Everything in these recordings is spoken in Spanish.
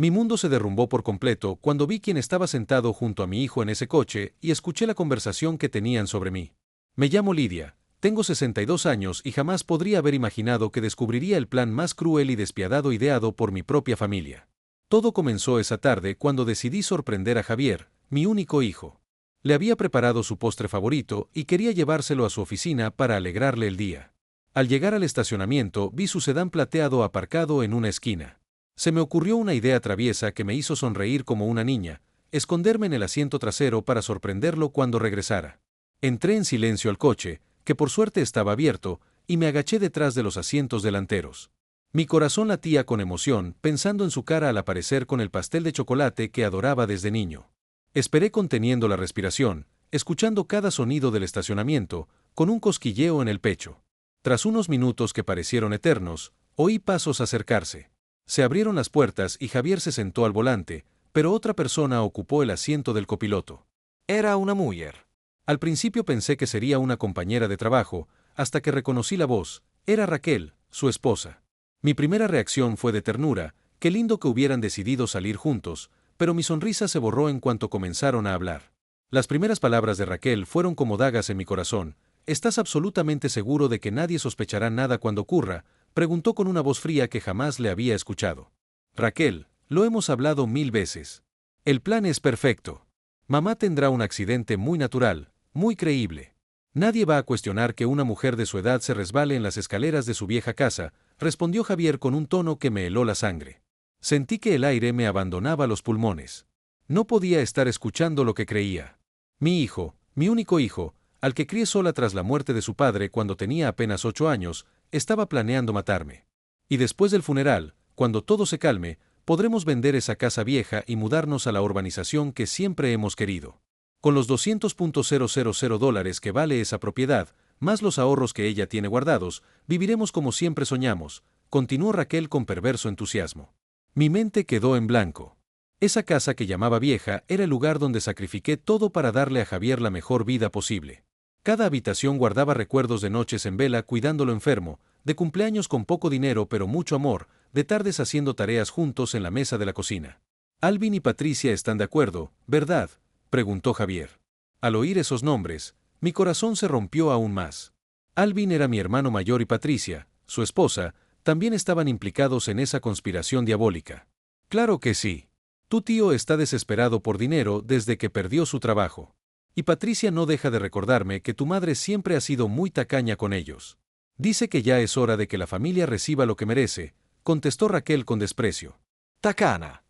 Mi mundo se derrumbó por completo cuando vi quién estaba sentado junto a mi hijo en ese coche y escuché la conversación que tenían sobre mí. Me llamo Lidia, tengo 62 años y jamás podría haber imaginado que descubriría el plan más cruel y despiadado ideado por mi propia familia. Todo comenzó esa tarde cuando decidí sorprender a Javier, mi único hijo. Le había preparado su postre favorito y quería llevárselo a su oficina para alegrarle el día. Al llegar al estacionamiento vi su sedán plateado aparcado en una esquina. Se me ocurrió una idea traviesa que me hizo sonreír como una niña, esconderme en el asiento trasero para sorprenderlo cuando regresara. Entré en silencio al coche, que por suerte estaba abierto, y me agaché detrás de los asientos delanteros. Mi corazón latía con emoción, pensando en su cara al aparecer con el pastel de chocolate que adoraba desde niño. Esperé conteniendo la respiración, escuchando cada sonido del estacionamiento, con un cosquilleo en el pecho. Tras unos minutos que parecieron eternos, oí pasos acercarse. Se abrieron las puertas y Javier se sentó al volante, pero otra persona ocupó el asiento del copiloto. Era una mujer. Al principio pensé que sería una compañera de trabajo, hasta que reconocí la voz. Era Raquel, su esposa. Mi primera reacción fue de ternura, qué lindo que hubieran decidido salir juntos, pero mi sonrisa se borró en cuanto comenzaron a hablar. Las primeras palabras de Raquel fueron como dagas en mi corazón. ¿Estás absolutamente seguro de que nadie sospechará nada cuando ocurra?, preguntó con una voz fría que jamás le había escuchado. Raquel, lo hemos hablado 1000 veces. El plan es perfecto. Mamá tendrá un accidente muy natural, muy creíble. Nadie va a cuestionar que una mujer de su edad se resbale en las escaleras de su vieja casa, respondió Javier con un tono que me heló la sangre. Sentí que el aire me abandonaba los pulmones. No podía estar escuchando lo que creía. Mi hijo, mi único hijo, al que crié sola tras la muerte de su padre cuando tenía apenas 8 años, estaba planeando matarme. Y después del funeral, cuando todo se calme, podremos vender esa casa vieja y mudarnos a la urbanización que siempre hemos querido. Con los $200,000 que vale esa propiedad, más los ahorros que ella tiene guardados, viviremos como siempre soñamos, continuó Raquel con perverso entusiasmo. Mi mente quedó en blanco. Esa casa que llamaba vieja era el lugar donde sacrifiqué todo para darle a Javier la mejor vida posible. Cada habitación guardaba recuerdos de noches en vela cuidándolo enfermo, de cumpleaños con poco dinero pero mucho amor, de tardes haciendo tareas juntos en la mesa de la cocina. Alvin y Patricia están de acuerdo, ¿verdad?, preguntó Javier. Al oír esos nombres, mi corazón se rompió aún más. Alvin era mi hermano mayor y Patricia, su esposa, también estaban implicados en esa conspiración diabólica. Claro que sí. Tu tío está desesperado por dinero desde que perdió su trabajo. Y Patricia no deja de recordarme que tu madre siempre ha sido muy tacaña con ellos. Dice que ya es hora de que la familia reciba lo que merece, contestó Raquel con desprecio. Tacana.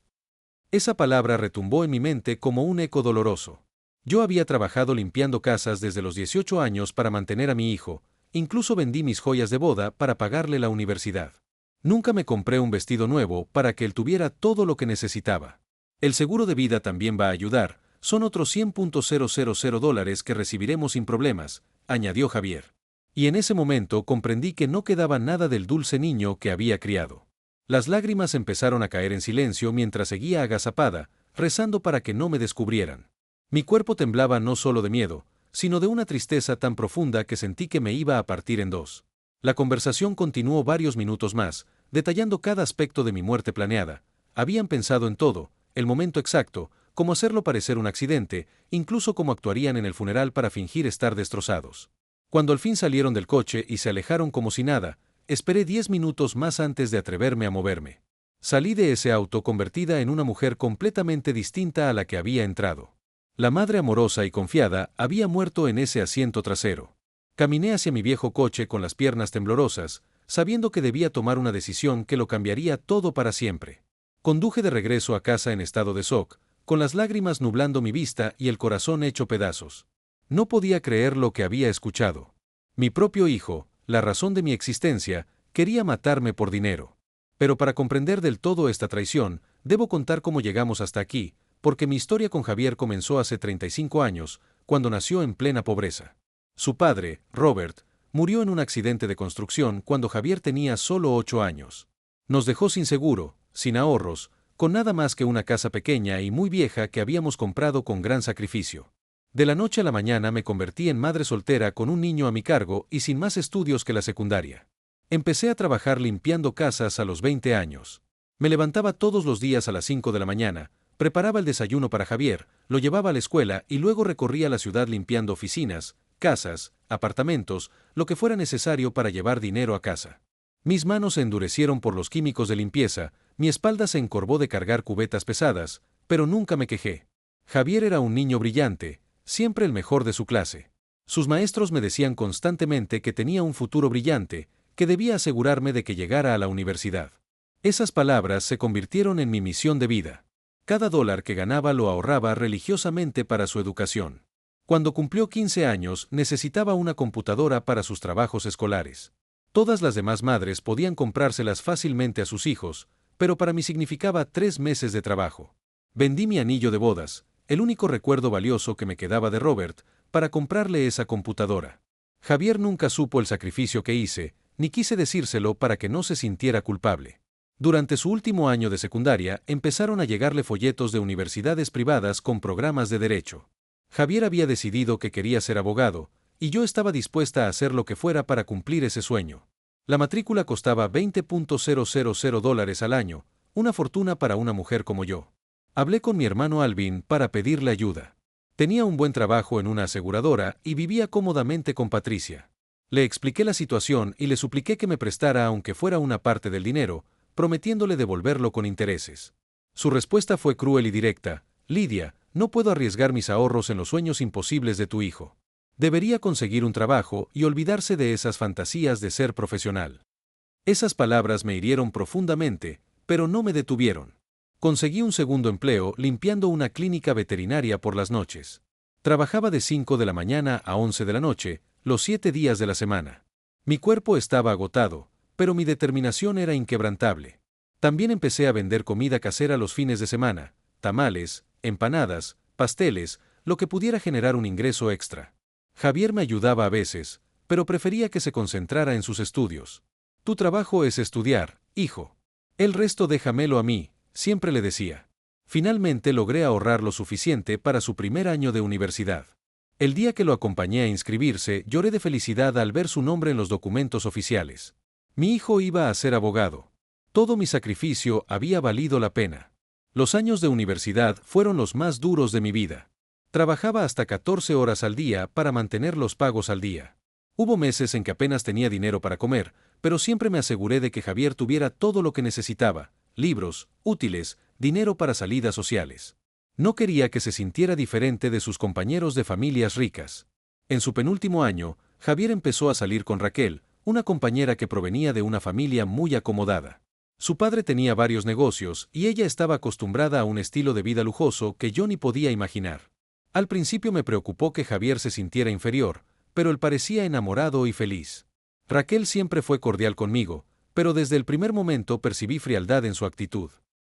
Esa palabra retumbó en mi mente como un eco doloroso. Yo había trabajado limpiando casas desde los 18 años para mantener a mi hijo, incluso vendí mis joyas de boda para pagarle la universidad. Nunca me compré un vestido nuevo para que él tuviera todo lo que necesitaba. El seguro de vida también va a ayudar, son otros $100,000 que recibiremos sin problemas, añadió Javier. Y en ese momento comprendí que no quedaba nada del dulce niño que había criado. Las lágrimas empezaron a caer en silencio mientras seguía agazapada, rezando para que no me descubrieran. Mi cuerpo temblaba no solo de miedo, sino de una tristeza tan profunda que sentí que me iba a partir en dos. La conversación continuó varios minutos más, detallando cada aspecto de mi muerte planeada. Habían pensado en todo, el momento exacto, cómo hacerlo parecer un accidente, incluso cómo actuarían en el funeral para fingir estar destrozados. Cuando al fin salieron del coche y se alejaron como si nada, esperé 10 minutos más antes de atreverme a moverme. Salí de ese auto convertida en una mujer completamente distinta a la que había entrado. La madre amorosa y confiada había muerto en ese asiento trasero. Caminé hacia mi viejo coche con las piernas temblorosas, sabiendo que debía tomar una decisión que lo cambiaría todo para siempre. Conduje de regreso a casa en estado de shock, con las lágrimas nublando mi vista y el corazón hecho pedazos. No podía creer lo que había escuchado. Mi propio hijo, la razón de mi existencia, quería matarme por dinero. Pero para comprender del todo esta traición, debo contar cómo llegamos hasta aquí, porque mi historia con Javier comenzó hace 35 años, cuando nació en plena pobreza. Su padre, Robert, murió en un accidente de construcción cuando Javier tenía solo 8 años. Nos dejó sin seguro, sin ahorros, con nada más que una casa pequeña y muy vieja que habíamos comprado con gran sacrificio. De la noche a la mañana me convertí en madre soltera con un niño a mi cargo y sin más estudios que la secundaria. Empecé a trabajar limpiando casas a los 20 años. Me levantaba todos los días a las 5 de la mañana, preparaba el desayuno para Javier, lo llevaba a la escuela y luego recorría la ciudad limpiando oficinas, casas, apartamentos, lo que fuera necesario para llevar dinero a casa. Mis manos se endurecieron por los químicos de limpieza, mi espalda se encorvó de cargar cubetas pesadas, pero nunca me quejé. Javier era un niño brillante, siempre el mejor de su clase. Sus maestros me decían constantemente que tenía un futuro brillante, que debía asegurarme de que llegara a la universidad. Esas palabras se convirtieron en mi misión de vida. Cada dólar que ganaba lo ahorraba religiosamente para su educación. Cuando cumplió 15 años, necesitaba una computadora para sus trabajos escolares. Todas las demás madres podían comprárselas fácilmente a sus hijos, pero para mí significaba 3 meses de trabajo. Vendí mi anillo de bodas, el único recuerdo valioso que me quedaba de Robert, para comprarle esa computadora. Javier nunca supo el sacrificio que hice, ni quise decírselo para que no se sintiera culpable. Durante su último año de secundaria, empezaron a llegarle folletos de universidades privadas con programas de derecho. Javier había decidido que quería ser abogado, y yo estaba dispuesta a hacer lo que fuera para cumplir ese sueño. La matrícula costaba $20,000 al año, una fortuna para una mujer como yo. Hablé con mi hermano Alvin para pedirle ayuda. Tenía un buen trabajo en una aseguradora y vivía cómodamente con Patricia. Le expliqué la situación y le supliqué que me prestara aunque fuera una parte del dinero, prometiéndole devolverlo con intereses. Su respuesta fue cruel y directa: Lidia, no puedo arriesgar mis ahorros en los sueños imposibles de tu hijo. Debería conseguir un trabajo y olvidarse de esas fantasías de ser profesional. Esas palabras me hirieron profundamente, pero no me detuvieron. Conseguí un segundo empleo limpiando una clínica veterinaria por las noches. Trabajaba de 5 de la mañana a 11 de la noche, los 7 días de la semana. Mi cuerpo estaba agotado, pero mi determinación era inquebrantable. También empecé a vender comida casera los fines de semana, tamales, empanadas, pasteles, lo que pudiera generar un ingreso extra. Javier me ayudaba a veces, pero prefería que se concentrara en sus estudios. Tu trabajo es estudiar, hijo. El resto déjamelo a mí, siempre le decía. Finalmente logré ahorrar lo suficiente para su primer año de universidad. El día que lo acompañé a inscribirse, lloré de felicidad al ver su nombre en los documentos oficiales. Mi hijo iba a ser abogado. Todo mi sacrificio había valido la pena. Los años de universidad fueron los más duros de mi vida. Trabajaba hasta 14 horas al día para mantener los pagos al día. Hubo meses en que apenas tenía dinero para comer, pero siempre me aseguré de que Javier tuviera todo lo que necesitaba: libros, útiles, dinero para salidas sociales. No quería que se sintiera diferente de sus compañeros de familias ricas. En su penúltimo año, Javier empezó a salir con Raquel, una compañera que provenía de una familia muy acomodada. Su padre tenía varios negocios y ella estaba acostumbrada a un estilo de vida lujoso que yo ni podía imaginar. Al principio me preocupó que Javier se sintiera inferior, pero él parecía enamorado y feliz. Raquel siempre fue cordial conmigo, pero desde el primer momento percibí frialdad en su actitud.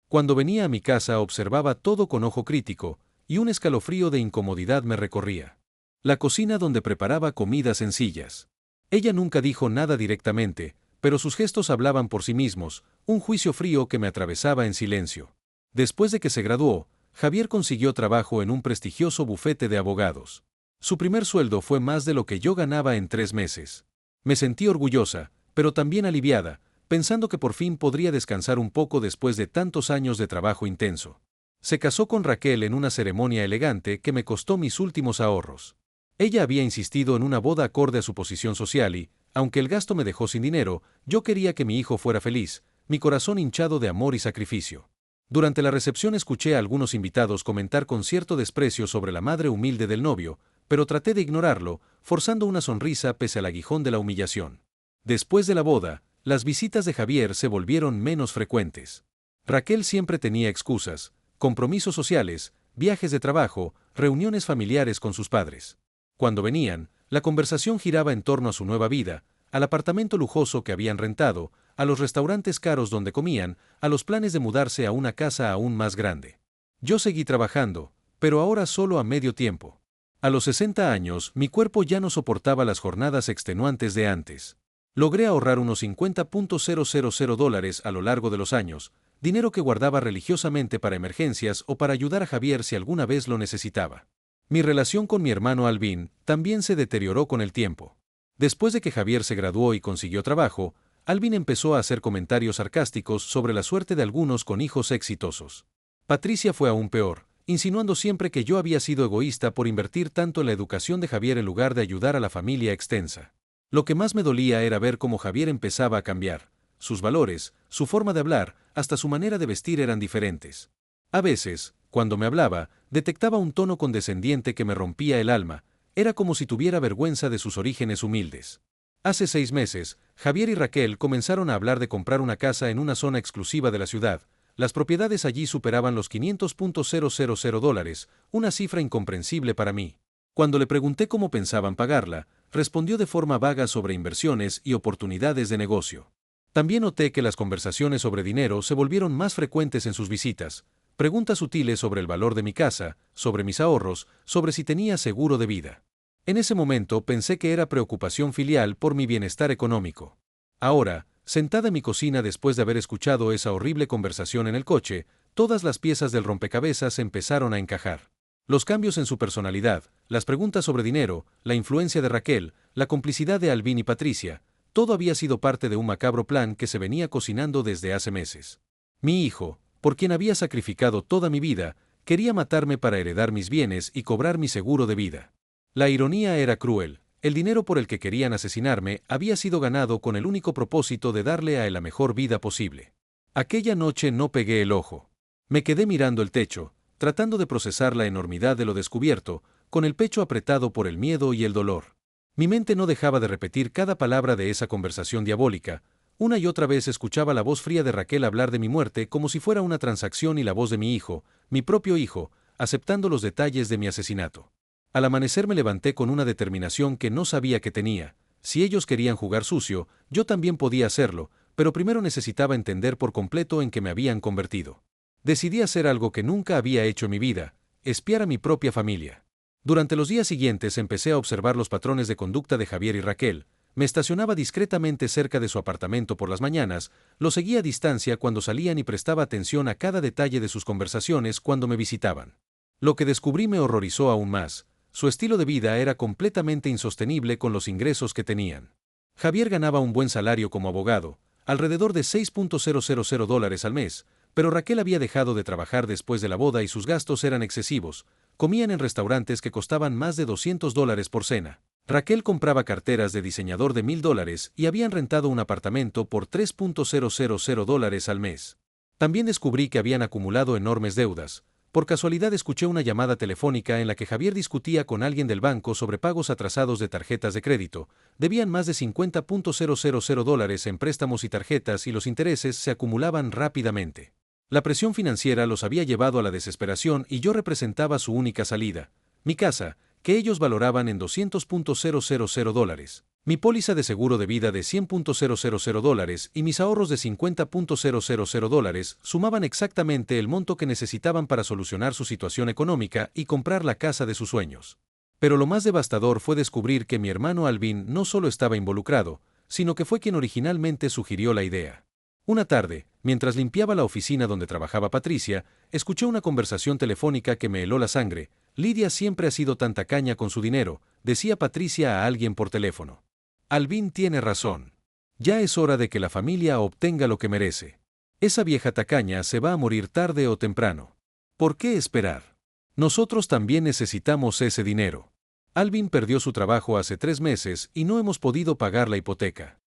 Cuando venía a mi casa observaba todo con ojo crítico, y un escalofrío de incomodidad me recorría. La cocina donde preparaba comidas sencillas. Ella nunca dijo nada directamente, pero sus gestos hablaban por sí mismos, un juicio frío que me atravesaba en silencio. Después de que se graduó, Javier consiguió trabajo en un prestigioso bufete de abogados. Su primer sueldo fue más de lo que yo ganaba en 3 meses. Me sentí orgullosa, pero también aliviada, pensando que por fin podría descansar un poco después de tantos años de trabajo intenso. Se casó con Raquel en una ceremonia elegante que me costó mis últimos ahorros. Ella había insistido en una boda acorde a su posición social y, aunque el gasto me dejó sin dinero, yo quería que mi hijo fuera feliz, mi corazón hinchado de amor y sacrificio. Durante la recepción escuché a algunos invitados comentar con cierto desprecio sobre la madre humilde del novio, pero traté de ignorarlo, forzando una sonrisa pese al aguijón de la humillación. Después de la boda, las visitas de Javier se volvieron menos frecuentes. Raquel siempre tenía excusas: compromisos sociales, viajes de trabajo, reuniones familiares con sus padres. Cuando venían, la conversación giraba en torno a su nueva vida, al apartamento lujoso que habían rentado, a los restaurantes caros donde comían, a los planes de mudarse a una casa aún más grande. Yo seguí trabajando, pero ahora solo a medio tiempo. A los 60 años, mi cuerpo ya no soportaba las jornadas extenuantes de antes. Logré ahorrar unos $50,000 a lo largo de los años, dinero que guardaba religiosamente para emergencias o para ayudar a Javier si alguna vez lo necesitaba. Mi relación con mi hermano Alvin también se deterioró con el tiempo. Después de que Javier se graduó y consiguió trabajo, Alvin empezó a hacer comentarios sarcásticos sobre la suerte de algunos con hijos exitosos. Patricia fue aún peor, insinuando siempre que yo había sido egoísta por invertir tanto en la educación de Javier en lugar de ayudar a la familia extensa. Lo que más me dolía era ver cómo Javier empezaba a cambiar. Sus valores, su forma de hablar, hasta su manera de vestir eran diferentes. A veces, cuando me hablaba, detectaba un tono condescendiente que me rompía el alma. Era como si tuviera vergüenza de sus orígenes humildes. Hace 6 meses, Javier y Raquel comenzaron a hablar de comprar una casa en una zona exclusiva de la ciudad. Las propiedades allí superaban los $500,000, una cifra incomprensible para mí. Cuando le pregunté cómo pensaban pagarla, respondió de forma vaga sobre inversiones y oportunidades de negocio. También noté que las conversaciones sobre dinero se volvieron más frecuentes en sus visitas. Preguntas sutiles sobre el valor de mi casa, sobre mis ahorros, sobre si tenía seguro de vida. En ese momento pensé que era preocupación filial por mi bienestar económico. Ahora, sentada en mi cocina después de haber escuchado esa horrible conversación en el coche, todas las piezas del rompecabezas empezaron a encajar. Los cambios en su personalidad, las preguntas sobre dinero, la influencia de Raquel, la complicidad de Alvin y Patricia, todo había sido parte de un macabro plan que se venía cocinando desde hace meses. Mi hijo, por quien había sacrificado toda mi vida, quería matarme para heredar mis bienes y cobrar mi seguro de vida. La ironía era cruel. El dinero por el que querían asesinarme había sido ganado con el único propósito de darle a él la mejor vida posible. Aquella noche no pegué el ojo. Me quedé mirando el techo, tratando de procesar la enormidad de lo descubierto, con el pecho apretado por el miedo y el dolor. Mi mente no dejaba de repetir cada palabra de esa conversación diabólica. Una y otra vez escuchaba la voz fría de Raquel hablar de mi muerte como si fuera una transacción y la voz de mi hijo, mi propio hijo, aceptando los detalles de mi asesinato. Al amanecer me levanté con una determinación que no sabía que tenía. Si ellos querían jugar sucio, yo también podía hacerlo, pero primero necesitaba entender por completo en qué me habían convertido. Decidí hacer algo que nunca había hecho en mi vida, espiar a mi propia familia. Durante los días siguientes empecé a observar los patrones de conducta de Javier y Raquel. Me estacionaba discretamente cerca de su apartamento por las mañanas, los seguía a distancia cuando salían y prestaba atención a cada detalle de sus conversaciones cuando me visitaban. Lo que descubrí me horrorizó aún más. Su estilo de vida era completamente insostenible con los ingresos que tenían. Javier ganaba un buen salario como abogado, alrededor de $6,000 al mes, pero Raquel había dejado de trabajar después de la boda y sus gastos eran excesivos. Comían en restaurantes que costaban más de $200 por cena. Raquel compraba carteras de diseñador de $1,000 y habían rentado un apartamento por $3,000 al mes. También descubrí que habían acumulado enormes deudas. Por casualidad escuché una llamada telefónica en la que Javier discutía con alguien del banco sobre pagos atrasados de tarjetas de crédito. Debían más de $50,000 en préstamos y tarjetas y los intereses se acumulaban rápidamente. La presión financiera los había llevado a la desesperación y yo representaba su única salida. Mi casa, que ellos valoraban en $200,000, mi póliza de seguro de vida de $100,000 y mis ahorros de $50,000 sumaban exactamente el monto que necesitaban para solucionar su situación económica y comprar la casa de sus sueños. Pero lo más devastador fue descubrir que mi hermano Alvin no solo estaba involucrado, sino que fue quien originalmente sugirió la idea. Una tarde, mientras limpiaba la oficina donde trabajaba Patricia, escuché una conversación telefónica que me heló la sangre. Lidia siempre ha sido tan tacaña con su dinero, decía Patricia a alguien por teléfono. Alvin tiene razón. Ya es hora de que la familia obtenga lo que merece. Esa vieja tacaña se va a morir tarde o temprano. ¿Por qué esperar? Nosotros también necesitamos ese dinero. Alvin perdió su trabajo hace 3 meses y no hemos podido pagar la hipoteca.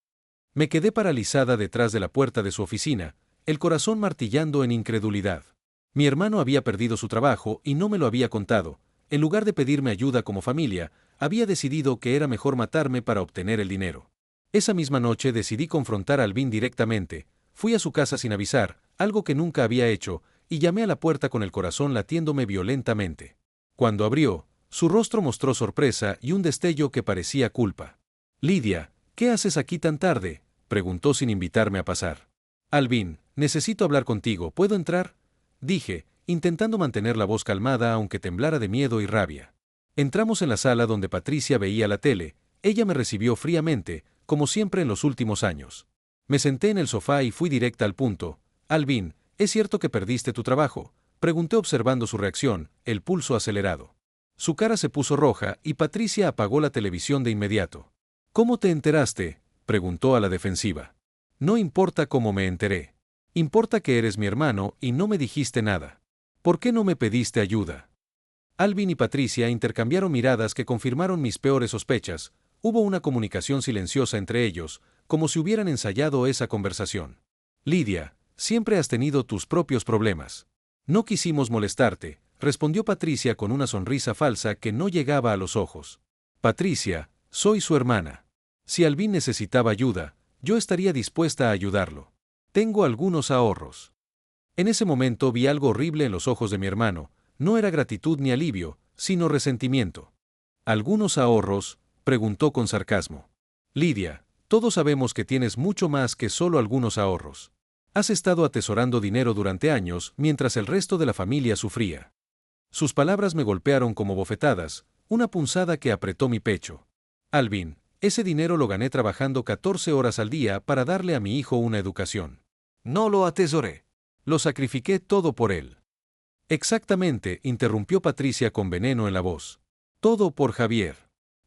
Me quedé paralizada detrás de la puerta de su oficina, el corazón martillando en incredulidad. Mi hermano había perdido su trabajo y no me lo había contado. En lugar de pedirme ayuda como familia, había decidido que era mejor matarme para obtener el dinero. Esa misma noche decidí confrontar a Alvin directamente. Fui a su casa sin avisar, algo que nunca había hecho, y llamé a la puerta con el corazón latiéndome violentamente. Cuando abrió, su rostro mostró sorpresa y un destello que parecía culpa. Lidia, ¿qué haces aquí tan tarde?, preguntó sin invitarme a pasar. Alvin, necesito hablar contigo, ¿puedo entrar?, dije, intentando mantener la voz calmada aunque temblara de miedo y rabia. Entramos en la sala donde Patricia veía la tele. Ella me recibió fríamente, como siempre en los últimos años. Me senté en el sofá y fui directa al punto. Alvin, ¿es cierto que perdiste tu trabajo?, pregunté observando su reacción, el pulso acelerado. Su cara se puso roja y Patricia apagó la televisión de inmediato. ¿Cómo te enteraste?, preguntó a la defensiva. No importa cómo me enteré. Importa que eres mi hermano y no me dijiste nada. ¿Por qué no me pediste ayuda? Alvin y Patricia intercambiaron miradas que confirmaron mis peores sospechas. Hubo una comunicación silenciosa entre ellos, como si hubieran ensayado esa conversación. Lidia, siempre has tenido tus propios problemas. No quisimos molestarte, respondió Patricia con una sonrisa falsa que no llegaba a los ojos. Patricia, soy su hermana. Si Alvin necesitaba ayuda, yo estaría dispuesta a ayudarlo. Tengo algunos ahorros. En ese momento vi algo horrible en los ojos de mi hermano. No era gratitud ni alivio, sino resentimiento. ¿Algunos ahorros?, preguntó con sarcasmo. Lidia, todos sabemos que tienes mucho más que solo algunos ahorros. Has estado atesorando dinero durante años mientras el resto de la familia sufría. Sus palabras me golpearon como bofetadas, una punzada que apretó mi pecho. Alvin, ese dinero lo gané trabajando 14 horas al día para darle a mi hijo una educación. No lo atesoré. Lo sacrifiqué todo por él. Exactamente, interrumpió Patricia con veneno en la voz. Todo por Javier.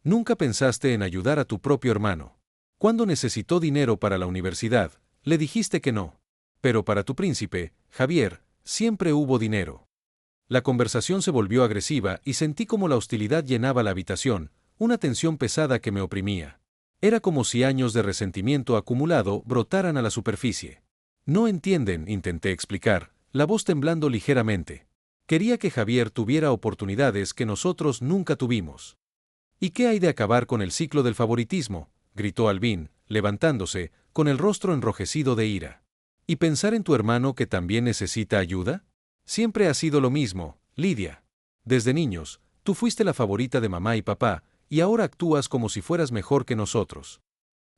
Nunca pensaste en ayudar a tu propio hermano. Cuando necesitó dinero para la universidad, le dijiste que no. Pero para tu príncipe, Javier, siempre hubo dinero. La conversación se volvió agresiva y sentí como la hostilidad llenaba la habitación, una tensión pesada que me oprimía. Era como si años de resentimiento acumulado brotaran a la superficie. No entienden, intenté explicar, la voz temblando ligeramente. Quería que Javier tuviera oportunidades que nosotros nunca tuvimos. ¿Y qué hay de acabar con el ciclo del favoritismo?, gritó Alvin, levantándose, con el rostro enrojecido de ira. ¿Y pensar en tu hermano que también necesita ayuda? Siempre ha sido lo mismo, Lidia. Desde niños, tú fuiste la favorita de mamá y papá, y ahora actúas como si fueras mejor que nosotros.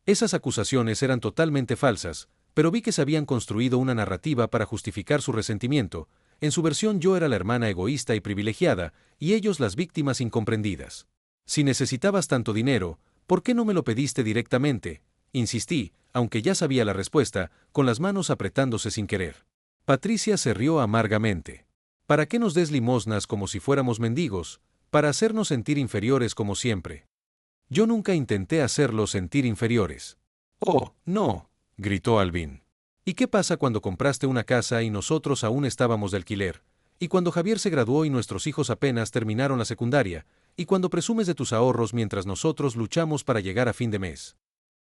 Esas acusaciones eran totalmente falsas, pero vi que se habían construido una narrativa para justificar su resentimiento. En su versión yo era la hermana egoísta y privilegiada, y ellos las víctimas incomprendidas. Si necesitabas tanto dinero, ¿por qué no me lo pediste directamente?, insistí, aunque ya sabía la respuesta, con las manos apretándose sin querer. Patricia se rió amargamente. ¿Para qué nos des limosnas como si fuéramos mendigos? Para hacernos sentir inferiores como siempre. Yo nunca intenté hacerlos sentir inferiores. Oh, no, gritó Alvin. ¿Y qué pasa cuando compraste una casa y nosotros aún estábamos de alquiler? ¿Y cuando Javier se graduó y nuestros hijos apenas terminaron la secundaria? ¿Y cuando presumes de tus ahorros mientras nosotros luchamos para llegar a fin de mes?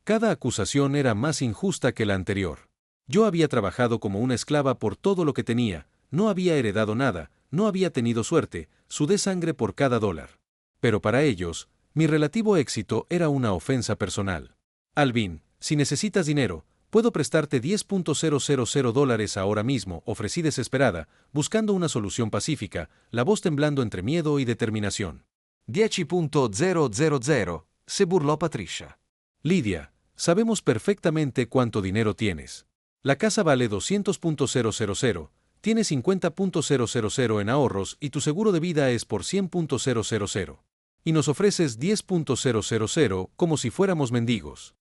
Cada acusación era más injusta que la anterior. Yo había trabajado como una esclava por todo lo que tenía, no había heredado nada, no había tenido suerte, sudé sangre por cada dólar. Pero para ellos, mi relativo éxito era una ofensa personal. Alvin, si necesitas dinero, puedo prestarte $10,000 ahora mismo, ofrecí desesperada, buscando una solución pacífica, la voz temblando entre miedo y determinación. 10,000, se burló Patricia. Lidia, sabemos perfectamente cuánto dinero tienes. La casa vale 200,000, tienes 50,000 en ahorros y tu seguro de vida es por 100,000. Y nos ofreces 10,000 como si fuéramos mendigos.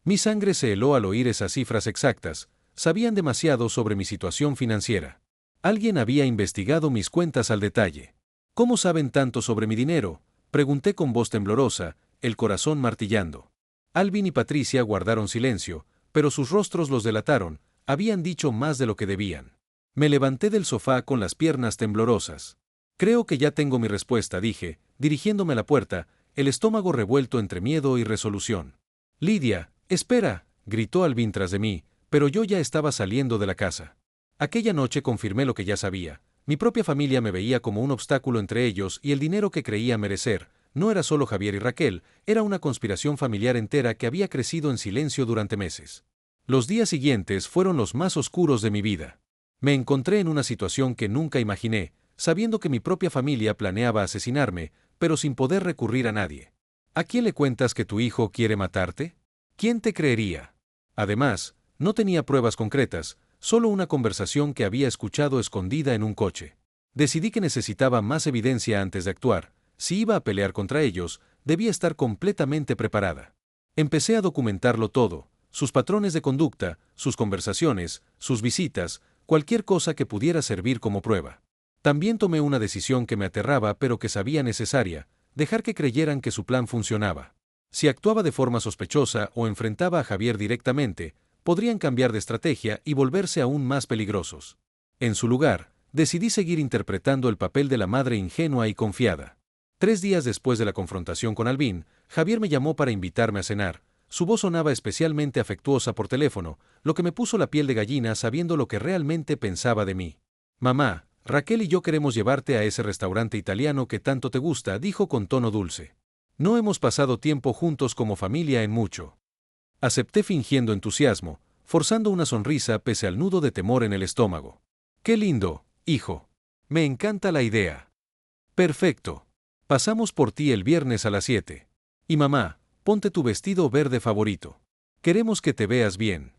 Mi sangre se heló al oír esas cifras exactas, sabían demasiado sobre mi situación financiera. Alguien había investigado mis cuentas al detalle. ¿Cómo saben tanto sobre mi dinero?, pregunté con voz temblorosa, el corazón martillando. Alvin y Patricia guardaron silencio, pero sus rostros los delataron, habían dicho más de lo que debían. Me levanté del sofá con las piernas temblorosas. Creo que ya tengo mi respuesta, dije, dirigiéndome a la puerta, el estómago revuelto entre miedo y resolución. Lidia, espera, gritó Alvin tras de mí, pero yo ya estaba saliendo de la casa. Aquella noche confirmé lo que ya sabía. Mi propia familia me veía como un obstáculo entre ellos y el dinero que creía merecer. No era solo Javier y Raquel, era una conspiración familiar entera que había crecido en silencio durante meses. Los días siguientes fueron los más oscuros de mi vida. Me encontré en una situación que nunca imaginé, sabiendo que mi propia familia planeaba asesinarme, pero sin poder recurrir a nadie. ¿A quién le cuentas que tu hijo quiere matarte? ¿Quién te creería? Además, no tenía pruebas concretas, solo una conversación que había escuchado escondida en un coche. Decidí que necesitaba más evidencia antes de actuar. Si iba a pelear contra ellos, debía estar completamente preparada. Empecé a documentarlo todo, sus patrones de conducta, sus conversaciones, sus visitas, cualquier cosa que pudiera servir como prueba. También tomé una decisión que me aterraba pero que sabía necesaria, dejar que creyeran que su plan funcionaba. Si actuaba de forma sospechosa o enfrentaba a Javier directamente, podrían cambiar de estrategia y volverse aún más peligrosos. En su lugar, decidí seguir interpretando el papel de la madre ingenua y confiada. 3 días después de la confrontación con Alvin, Javier me llamó para invitarme a cenar. Su voz sonaba especialmente afectuosa por teléfono, lo que me puso la piel de gallina sabiendo lo que realmente pensaba de mí. Mamá, Raquel y yo queremos llevarte a ese restaurante italiano que tanto te gusta, dijo con tono dulce. No hemos pasado tiempo juntos como familia en mucho. Acepté fingiendo entusiasmo, forzando una sonrisa pese al nudo de temor en el estómago. ¡Qué lindo, hijo! Me encanta la idea. Perfecto. Pasamos por ti el viernes a las 7. Y mamá, ponte tu vestido verde favorito. Queremos que te veas bien.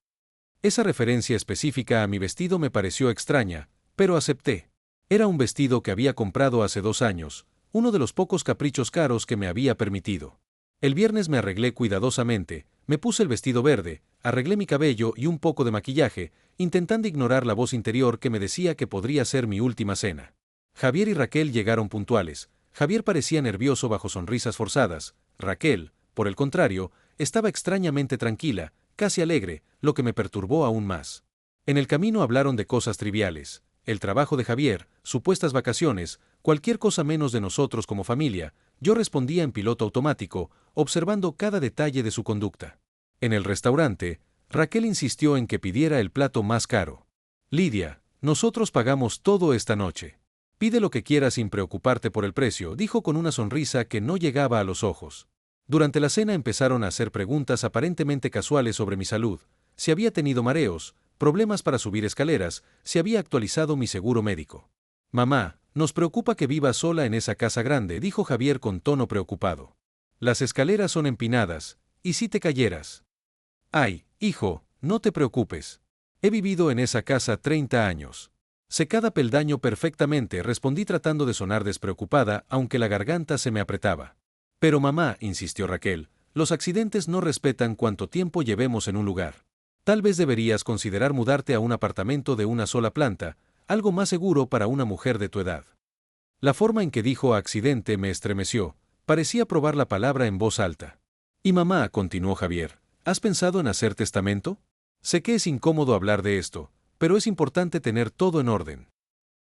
Esa referencia específica a mi vestido me pareció extraña, pero acepté. Era un vestido que había comprado hace 2 años, uno de los pocos caprichos caros que me había permitido. El viernes me arreglé cuidadosamente, me puse el vestido verde, arreglé mi cabello y un poco de maquillaje, intentando ignorar la voz interior que me decía que podría ser mi última cena. Javier y Raquel llegaron puntuales. Javier parecía nervioso bajo sonrisas forzadas. Raquel, por el contrario, estaba extrañamente tranquila, casi alegre, lo que me perturbó aún más. En el camino hablaron de cosas triviales. El trabajo de Javier, supuestas vacaciones, cualquier cosa menos de nosotros como familia. Yo respondía en piloto automático, observando cada detalle de su conducta. En el restaurante, Raquel insistió en que pidiera el plato más caro. Lidia, nosotros pagamos todo esta noche. Pide lo que quieras sin preocuparte por el precio, dijo con una sonrisa que no llegaba a los ojos. Durante la cena empezaron a hacer preguntas aparentemente casuales sobre mi salud, si había tenido mareos, problemas para subir escaleras, si había actualizado mi seguro médico. Mamá, nos preocupa que vivas sola en esa casa grande, dijo Javier con tono preocupado. Las escaleras son empinadas, ¿y si te cayeras? Ay, hijo, no te preocupes. He vivido en esa casa 30 años. Sé cada peldaño perfectamente, respondí tratando de sonar despreocupada, aunque la garganta se me apretaba. Pero mamá, insistió Raquel, los accidentes no respetan cuánto tiempo llevemos en un lugar. Tal vez deberías considerar mudarte a un apartamento de una sola planta, algo más seguro para una mujer de tu edad. La forma en que dijo accidente me estremeció, parecía probar la palabra en voz alta. Y mamá, continuó Javier, ¿has pensado en hacer testamento? Sé que es incómodo hablar de esto, pero es importante tener todo en orden.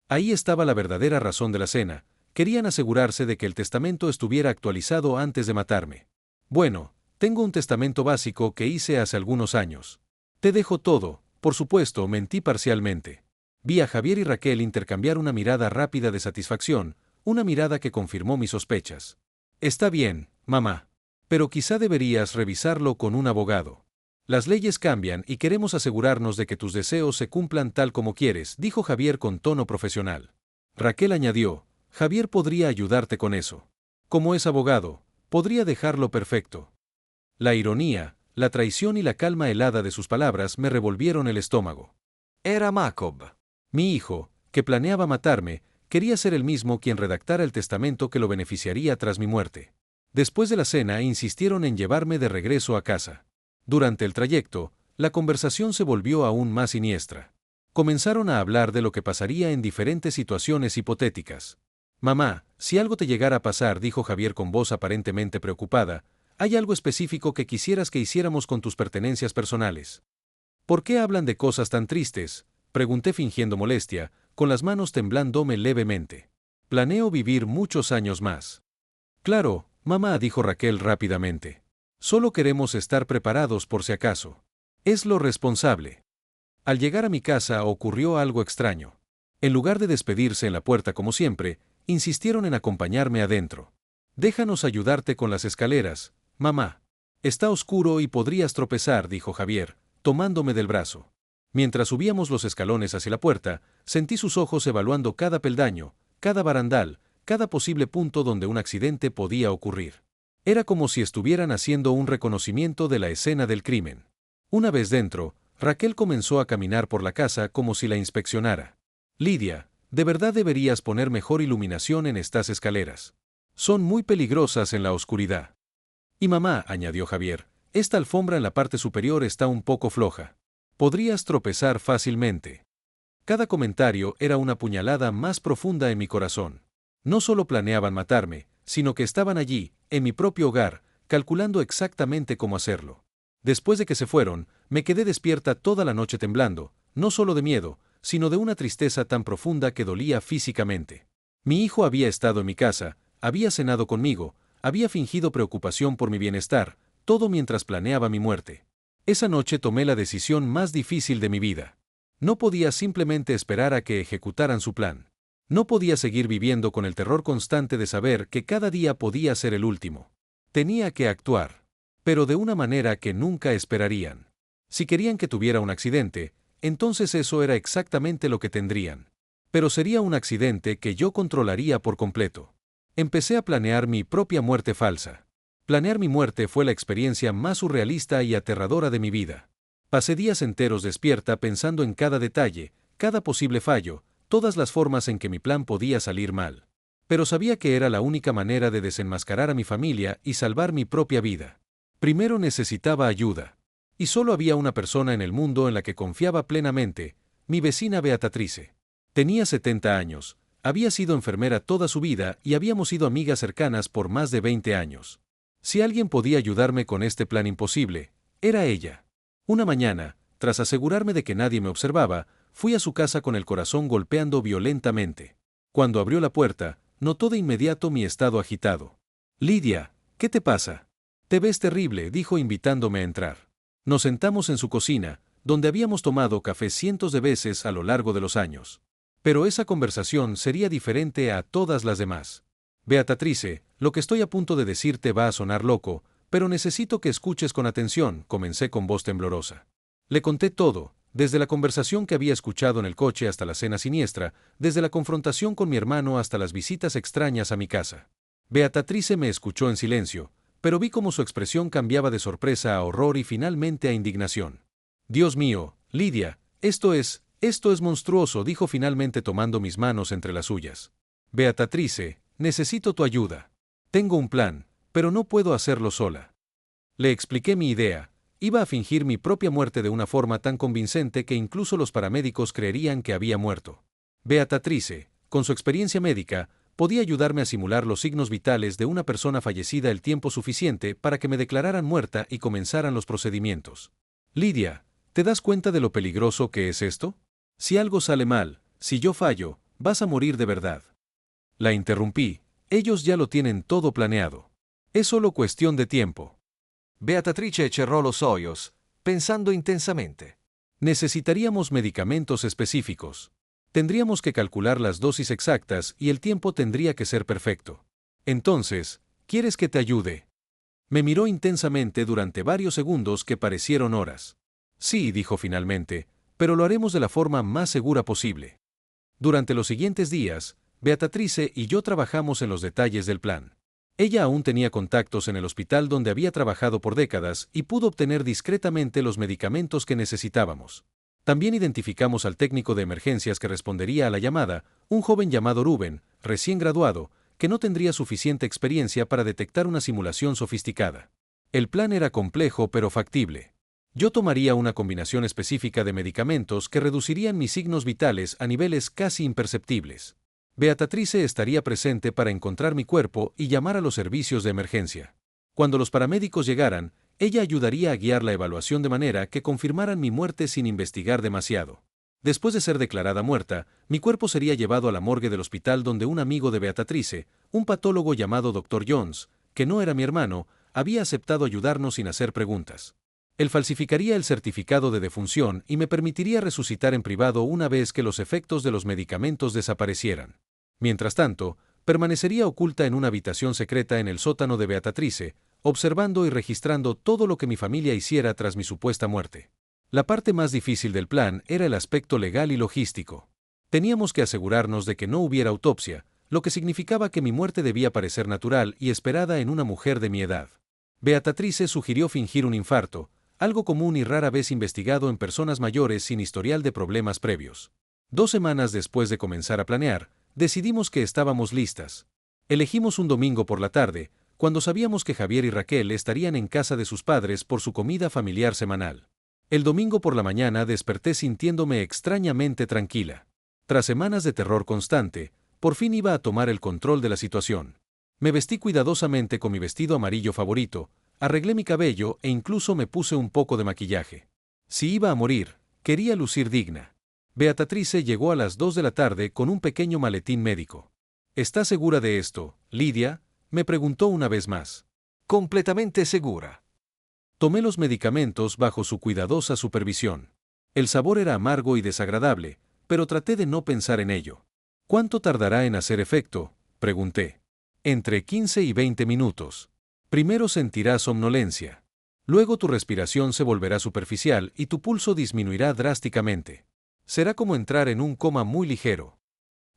Ahí estaba la verdadera razón de la cena, querían asegurarse de que el testamento estuviera actualizado antes de matarme. Bueno, tengo un testamento básico que hice hace algunos años. Te dejo todo, por supuesto, mentí parcialmente. Vi a Javier y Raquel intercambiar una mirada rápida de satisfacción, una mirada que confirmó mis sospechas. Está bien, mamá. Pero quizá deberías revisarlo con un abogado. Las leyes cambian y queremos asegurarnos de que tus deseos se cumplan tal como quieres, dijo Javier con tono profesional. Raquel añadió, Javier podría ayudarte con eso. Como es abogado, podría dejarlo perfecto. La ironía, la traición y la calma helada de sus palabras me revolvieron el estómago. Era Jacob. Mi hijo, que planeaba matarme, quería ser el mismo quien redactara el testamento que lo beneficiaría tras mi muerte. Después de la cena insistieron en llevarme de regreso a casa. Durante el trayecto, la conversación se volvió aún más siniestra. Comenzaron a hablar de lo que pasaría en diferentes situaciones hipotéticas. Mamá, si algo te llegara a pasar, dijo Javier con voz aparentemente preocupada, ¿hay algo específico que quisieras que hiciéramos con tus pertenencias personales? ¿Por qué hablan de cosas tan tristes? Pregunté fingiendo molestia, con las manos temblándome levemente. Planeo vivir muchos años más. Claro, mamá, dijo Raquel rápidamente. Solo queremos estar preparados por si acaso. Es lo responsable. Al llegar a mi casa ocurrió algo extraño. En lugar de despedirse en la puerta como siempre, insistieron en acompañarme adentro. Déjanos ayudarte con las escaleras, mamá. Está oscuro y podrías tropezar, dijo Javier, tomándome del brazo. Mientras subíamos los escalones hacia la puerta, sentí sus ojos evaluando cada peldaño, cada barandal, cada posible punto donde un accidente podía ocurrir. Era como si estuvieran haciendo un reconocimiento de la escena del crimen. Una vez dentro, Raquel comenzó a caminar por la casa como si la inspeccionara. Lidia, de verdad deberías poner mejor iluminación en estas escaleras. Son muy peligrosas en la oscuridad. Y mamá, añadió Javier, esta alfombra en la parte superior está un poco floja. Podrías tropezar fácilmente. Cada comentario era una puñalada más profunda en mi corazón. No solo planeaban matarme, sino que estaban allí, en mi propio hogar, calculando exactamente cómo hacerlo. Después de que se fueron, me quedé despierta toda la noche temblando, no solo de miedo, sino de una tristeza tan profunda que dolía físicamente. Mi hijo había estado en mi casa, había cenado conmigo, había fingido preocupación por mi bienestar, todo mientras planeaba mi muerte. Esa noche tomé la decisión más difícil de mi vida. No podía simplemente esperar a que ejecutaran su plan. No podía seguir viviendo con el terror constante de saber que cada día podía ser el último. Tenía que actuar. Pero de una manera que nunca esperarían. Si querían que tuviera un accidente, entonces eso era exactamente lo que tendrían. Pero sería un accidente que yo controlaría por completo. Empecé a planear mi propia muerte falsa. Planear mi muerte fue la experiencia más surrealista y aterradora de mi vida. Pasé días enteros despierta pensando en cada detalle, cada posible fallo, todas las formas en que mi plan podía salir mal. Pero sabía que era la única manera de desenmascarar a mi familia y salvar mi propia vida. Primero necesitaba ayuda. Y solo había una persona en el mundo en la que confiaba plenamente, mi vecina Beatatrice. Tenía 70 años, había sido enfermera toda su vida y habíamos sido amigas cercanas por más de 20 años. Si alguien podía ayudarme con este plan imposible, era ella. Una mañana, tras asegurarme de que nadie me observaba, fui a su casa con el corazón golpeando violentamente. Cuando abrió la puerta, notó de inmediato mi estado agitado. «Lidia, ¿qué te pasa? Te ves terrible», dijo invitándome a entrar. Nos sentamos en su cocina, donde habíamos tomado café cientos de veces a lo largo de los años. Pero esa conversación sería diferente a todas las demás. «Beatatrice, lo que estoy a punto de decirte va a sonar loco, pero necesito que escuches con atención», comencé con voz temblorosa. Le conté todo, desde la conversación que había escuchado en el coche hasta la cena siniestra, desde la confrontación con mi hermano hasta las visitas extrañas a mi casa. Beatatrice me escuchó en silencio, pero vi cómo su expresión cambiaba de sorpresa a horror y finalmente a indignación. «Dios mío, Lidia, esto es monstruoso», dijo finalmente tomando mis manos entre las suyas. «Beatatrice, necesito tu ayuda. Tengo un plan, pero no puedo hacerlo sola». Le expliqué mi idea. Iba a fingir mi propia muerte de una forma tan convincente que incluso los paramédicos creerían que había muerto. Beatatrice, con su experiencia médica, podía ayudarme a simular los signos vitales de una persona fallecida el tiempo suficiente para que me declararan muerta y comenzaran los procedimientos. «Lidia, ¿te das cuenta de lo peligroso que es esto? Si algo sale mal, si yo fallo, vas a morir de verdad». La interrumpí. «Ellos ya lo tienen todo planeado. Es solo cuestión de tiempo». Beatrice cerró los ojos, pensando intensamente. «Necesitaríamos medicamentos específicos. Tendríamos que calcular las dosis exactas y el tiempo tendría que ser perfecto. Entonces, ¿quieres que te ayude?». Me miró intensamente durante varios segundos que parecieron horas. «Sí», dijo finalmente, «pero lo haremos de la forma más segura posible». Durante los siguientes días, Beatrice y yo trabajamos en los detalles del plan. Ella aún tenía contactos en el hospital donde había trabajado por décadas y pudo obtener discretamente los medicamentos que necesitábamos. También identificamos al técnico de emergencias que respondería a la llamada, un joven llamado Rubén, recién graduado, que no tendría suficiente experiencia para detectar una simulación sofisticada. El plan era complejo pero factible. Yo tomaría una combinación específica de medicamentos que reducirían mis signos vitales a niveles casi imperceptibles. Beatrice estaría presente para encontrar mi cuerpo y llamar a los servicios de emergencia. Cuando los paramédicos llegaran, ella ayudaría a guiar la evaluación de manera que confirmaran mi muerte sin investigar demasiado. Después de ser declarada muerta, mi cuerpo sería llevado a la morgue del hospital donde un amigo de Beatrice, un patólogo llamado Dr. Jones, que no era mi hermano, había aceptado ayudarnos sin hacer preguntas. Él falsificaría el certificado de defunción y me permitiría resucitar en privado una vez que los efectos de los medicamentos desaparecieran. Mientras tanto, permanecería oculta en una habitación secreta en el sótano de Beatrice, observando y registrando todo lo que mi familia hiciera tras mi supuesta muerte. La parte más difícil del plan era el aspecto legal y logístico. Teníamos que asegurarnos de que no hubiera autopsia, lo que significaba que mi muerte debía parecer natural y esperada en una mujer de mi edad. Beatrice sugirió fingir un infarto, algo común y rara vez investigado en personas mayores sin historial de problemas previos. 2 semanas después de comenzar a planear, decidimos que estábamos listas. Elegimos un domingo por la tarde, cuando sabíamos que Javier y Raquel estarían en casa de sus padres por su comida familiar semanal. El domingo por la mañana desperté sintiéndome extrañamente tranquila. Tras semanas de terror constante, por fin iba a tomar el control de la situación. Me vestí cuidadosamente con mi vestido amarillo favorito, Arreglé mi cabello e incluso me puse un poco de maquillaje. Si iba a morir, quería lucir digna. Beatrice llegó a las 2 de la tarde con un pequeño maletín médico. ¿Estás segura de esto, Lidia?, me preguntó una vez más. Completamente segura. Tomé los medicamentos bajo su cuidadosa supervisión. El sabor era amargo y desagradable, pero traté de no pensar en ello. ¿Cuánto tardará en hacer efecto?, pregunté. Entre 15 y 20 minutos. Primero sentirás somnolencia. Luego tu respiración se volverá superficial y tu pulso disminuirá drásticamente. Será como entrar en un coma muy ligero.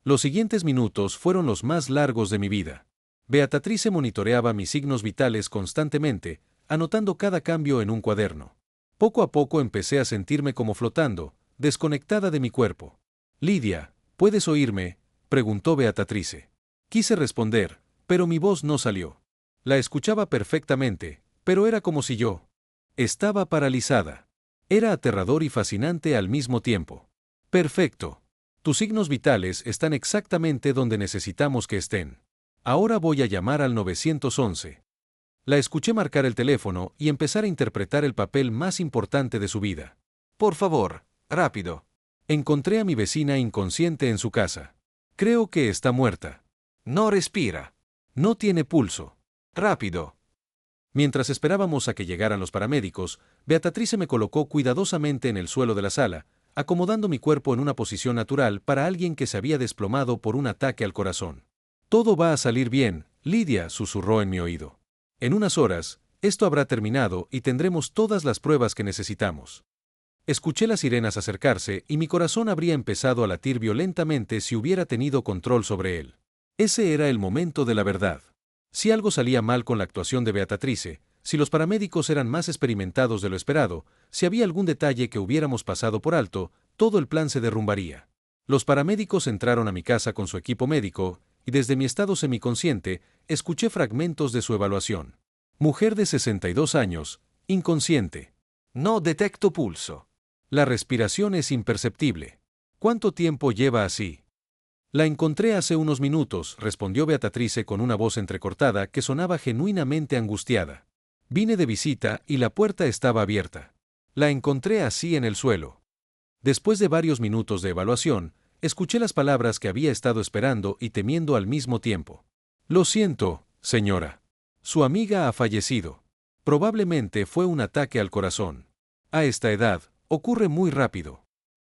Los siguientes minutos fueron los más largos de mi vida. Beatrice monitoreaba mis signos vitales constantemente, anotando cada cambio en un cuaderno. Poco a poco empecé a sentirme como flotando, desconectada de mi cuerpo. Lidia, ¿puedes oírme?, preguntó Beatrice. Quise responder, pero mi voz no salió. La escuchaba perfectamente, pero era como si yo estaba paralizada. Era aterrador y fascinante al mismo tiempo. Perfecto. Tus signos vitales están exactamente donde necesitamos que estén. Ahora voy a llamar al 911. La escuché marcar el teléfono y empezar a interpretar el papel más importante de su vida. Por favor, rápido. Encontré a mi vecina inconsciente en su casa. Creo que está muerta. No respira. No tiene pulso. Rápido. Mientras esperábamos a que llegaran los paramédicos, Beatrice me colocó cuidadosamente en el suelo de la sala, acomodando mi cuerpo en una posición natural para alguien que se había desplomado por un ataque al corazón. Todo va a salir bien, Lidia, susurró en mi oído. En unas horas, esto habrá terminado y tendremos todas las pruebas que necesitamos. Escuché las sirenas acercarse y mi corazón habría empezado a latir violentamente si hubiera tenido control sobre él. Ese era el momento de la verdad. Si algo salía mal con la actuación de Beatrice, si los paramédicos eran más experimentados de lo esperado, si había algún detalle que hubiéramos pasado por alto, todo el plan se derrumbaría. Los paramédicos entraron a mi casa con su equipo médico, y desde mi estado semiconsciente, escuché fragmentos de su evaluación. Mujer de 62 años, inconsciente. No detecto pulso. La respiración es imperceptible. ¿Cuánto tiempo lleva así? La encontré hace unos minutos, respondió Beatrice con una voz entrecortada que sonaba genuinamente angustiada. Vine de visita y la puerta estaba abierta. La encontré así en el suelo. Después de varios minutos de evaluación, escuché las palabras que había estado esperando y temiendo al mismo tiempo. Lo siento, señora. Su amiga ha fallecido. Probablemente fue un ataque al corazón. A esta edad, ocurre muy rápido.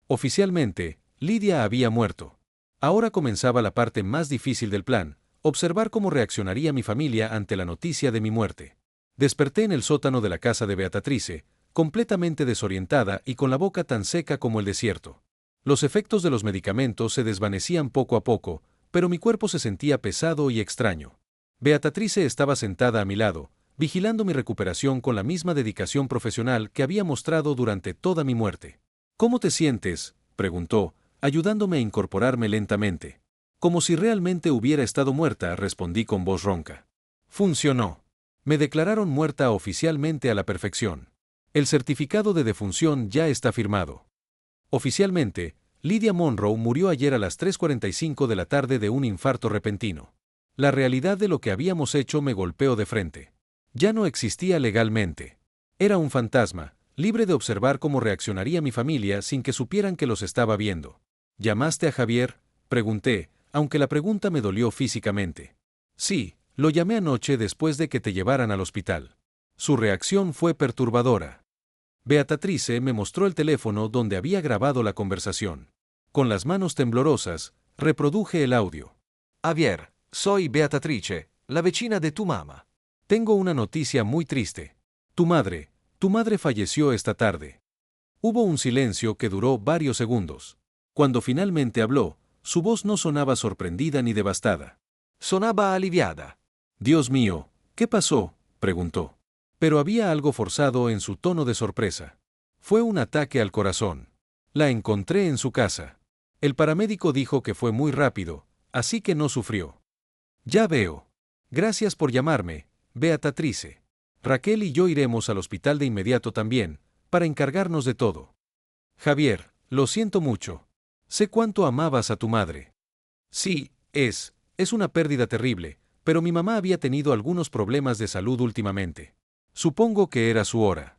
Oficialmente, Lidia había muerto. Ahora comenzaba la parte más difícil del plan, observar cómo reaccionaría mi familia ante la noticia de mi muerte. Desperté en el sótano de la casa de Beatrice, completamente desorientada y con la boca tan seca como el desierto. Los efectos de los medicamentos se desvanecían poco a poco, pero mi cuerpo se sentía pesado y extraño. Beatrice estaba sentada a mi lado, vigilando mi recuperación con la misma dedicación profesional que había mostrado durante toda mi muerte. ¿Cómo te sientes?, preguntó, ayudándome a incorporarme lentamente. Como si realmente hubiera estado muerta, respondí con voz ronca. Funcionó. Me declararon muerta oficialmente a la perfección. El certificado de defunción ya está firmado. Oficialmente, Lidia Monroe murió ayer a las 3:45 de la tarde de un infarto repentino. La realidad de lo que habíamos hecho me golpeó de frente. Ya no existía legalmente. Era un fantasma, libre de observar cómo reaccionaría mi familia sin que supieran que los estaba viendo. ¿Llamaste a Javier?, pregunté, aunque la pregunta me dolió físicamente. Sí, lo llamé anoche después de que te llevaran al hospital. Su reacción fue perturbadora. Beatrice me mostró el teléfono donde había grabado la conversación. Con las manos temblorosas, reproduje el audio. Javier, soy Beatrice, la vecina de tu mamá. Tengo una noticia muy triste. Tu madre falleció esta tarde. Hubo un silencio que duró varios segundos. Cuando finalmente habló, su voz no sonaba sorprendida ni devastada. Sonaba aliviada. Dios mío, ¿qué pasó?, preguntó. Pero había algo forzado en su tono de sorpresa. Fue un ataque al corazón. La encontré en su casa. El paramédico dijo que fue muy rápido, así que no sufrió. Ya veo. Gracias por llamarme, Beatrice. Raquel y yo iremos al hospital de inmediato también, para encargarnos de todo. Javier, lo siento mucho. Sé cuánto amabas a tu madre. Sí, es una pérdida terrible, pero mi mamá había tenido algunos problemas de salud últimamente. Supongo que era su hora.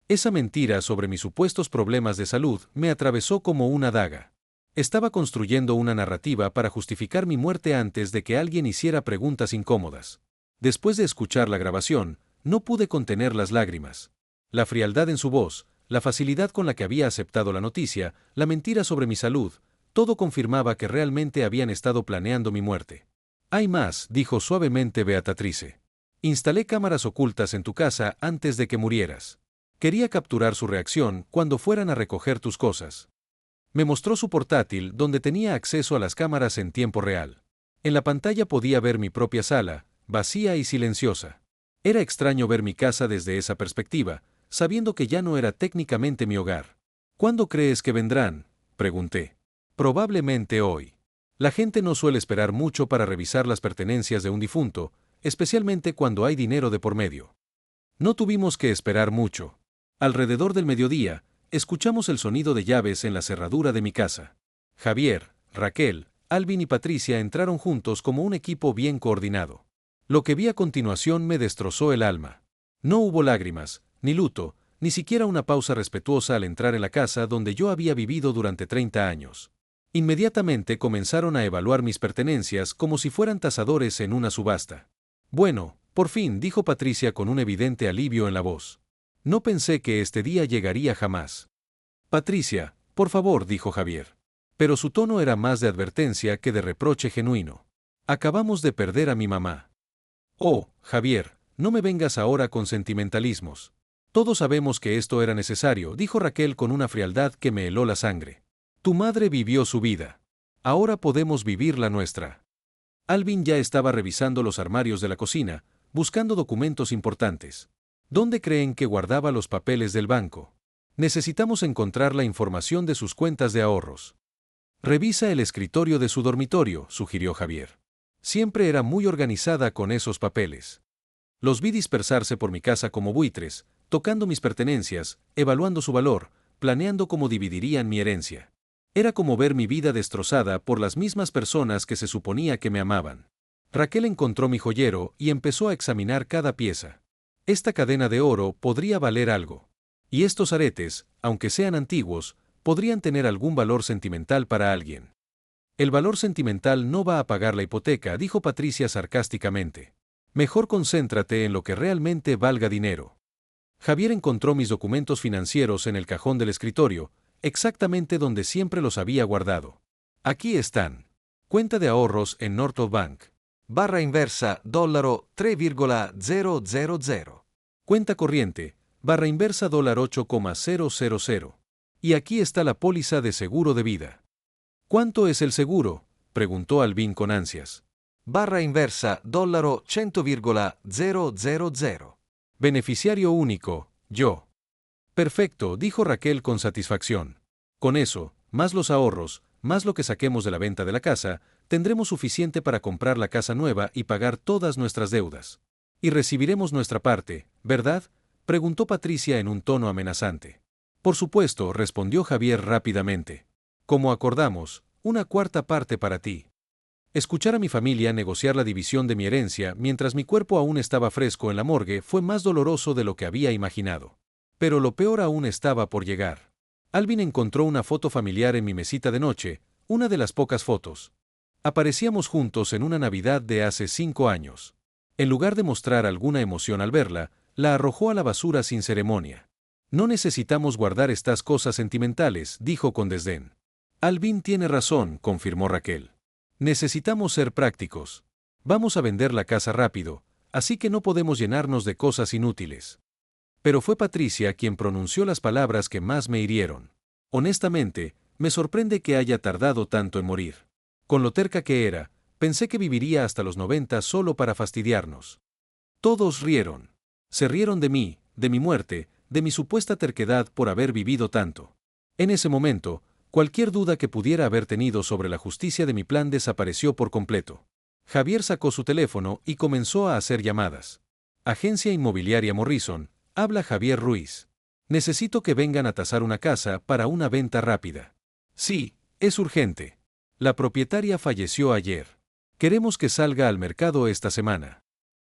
Esa mentira sobre mis supuestos problemas de salud me atravesó como una daga. Estaba construyendo una narrativa para justificar mi muerte antes de que alguien hiciera preguntas incómodas. Después de escuchar la grabación, no pude contener las lágrimas. La frialdad en su voz, la facilidad con la que había aceptado la noticia, la mentira sobre mi salud, todo confirmaba que realmente habían estado planeando mi muerte. Hay más, dijo suavemente Beatrice. Instalé cámaras ocultas en tu casa antes de que murieras. Quería capturar su reacción cuando fueran a recoger tus cosas. Me mostró su portátil donde tenía acceso a las cámaras en tiempo real. En la pantalla podía ver mi propia sala, vacía y silenciosa. Era extraño ver mi casa desde esa perspectiva, sabiendo que ya no era técnicamente mi hogar. ¿Cuándo crees que vendrán?, pregunté. Probablemente hoy. La gente no suele esperar mucho para revisar las pertenencias de un difunto, especialmente cuando hay dinero de por medio. No tuvimos que esperar mucho. Alrededor del mediodía, escuchamos el sonido de llaves en la cerradura de mi casa. Javier, Raquel, Alvin y Patricia entraron juntos como un equipo bien coordinado. Lo que vi a continuación me destrozó el alma. No hubo lágrimas, ni luto, ni siquiera una pausa respetuosa al entrar en la casa donde yo había vivido durante 30 años. Inmediatamente comenzaron a evaluar mis pertenencias como si fueran tasadores en una subasta. Bueno, por fin, dijo Patricia con un evidente alivio en la voz. No pensé que este día llegaría jamás. Patricia, por favor, dijo Javier. Pero su tono era más de advertencia que de reproche genuino. Acabamos de perder a mi mamá. Oh, Javier, no me vengas ahora con sentimentalismos. Todos sabemos que esto era necesario, dijo Raquel con una frialdad que me heló la sangre. Tu madre vivió su vida. Ahora podemos vivir la nuestra. Alvin ya estaba revisando los armarios de la cocina, buscando documentos importantes. ¿Dónde creen que guardaba los papeles del banco? Necesitamos encontrar la información de sus cuentas de ahorros. Revisa el escritorio de su dormitorio, sugirió Javier. Siempre era muy organizada con esos papeles. Los vi dispersarse por mi casa como buitres, tocando mis pertenencias, evaluando su valor, planeando cómo dividirían mi herencia. Era como ver mi vida destrozada por las mismas personas que se suponía que me amaban. Raquel encontró mi joyero y empezó a examinar cada pieza. Esta cadena de oro podría valer algo. Y estos aretes, aunque sean antiguos, podrían tener algún valor sentimental para alguien. El valor sentimental no va a pagar la hipoteca, dijo Patricia sarcásticamente. Mejor concéntrate en lo que realmente valga dinero. Javier encontró mis documentos financieros en el cajón del escritorio, exactamente donde siempre los había guardado. Aquí están. Cuenta de ahorros en North Bank. Barra inversa, $3,000. Cuenta corriente, barra inversa $8,000. Y aquí está la póliza de seguro de vida. ¿Cuánto es el seguro?, preguntó Alvin con ansias. Barra inversa, $100,000. Beneficiario único, yo. Perfecto, dijo Raquel con satisfacción. Con eso, más los ahorros, más lo que saquemos de la venta de la casa, tendremos suficiente para comprar la casa nueva y pagar todas nuestras deudas. Y recibiremos nuestra parte, ¿verdad?, preguntó Patricia en un tono amenazante. Por supuesto, respondió Javier rápidamente. Como acordamos, una cuarta parte para ti. Escuchar a mi familia negociar la división de mi herencia mientras mi cuerpo aún estaba fresco en la morgue fue más doloroso de lo que había imaginado. Pero lo peor aún estaba por llegar. Alvin encontró una foto familiar en mi mesita de noche, una de las pocas fotos. Aparecíamos juntos en una Navidad de hace 5 años. En lugar de mostrar alguna emoción al verla, la arrojó a la basura sin ceremonia. No necesitamos guardar estas cosas sentimentales, dijo con desdén. Alvin tiene razón, confirmó Raquel. Necesitamos ser prácticos. Vamos a vender la casa rápido, así que no podemos llenarnos de cosas inútiles. Pero fue Patricia quien pronunció las palabras que más me hirieron. Honestamente, me sorprende que haya tardado tanto en morir. Con lo terca que era, pensé que viviría hasta los 90 solo para fastidiarnos. Todos rieron. Se rieron de mí, de mi muerte, de mi supuesta terquedad por haber vivido tanto. En ese momento, cualquier duda que pudiera haber tenido sobre la justicia de mi plan desapareció por completo. Javier sacó su teléfono y comenzó a hacer llamadas. Agencia Inmobiliaria Morrison, habla Javier Ruiz. Necesito que vengan a tasar una casa para una venta rápida. Sí, es urgente. La propietaria falleció ayer. Queremos que salga al mercado esta semana.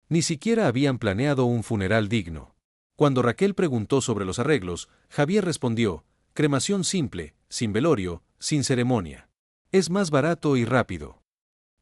Ni siquiera habían planeado un funeral digno. Cuando Raquel preguntó sobre los arreglos, Javier respondió, cremación simple, sin velorio, sin ceremonia. Es más barato y rápido.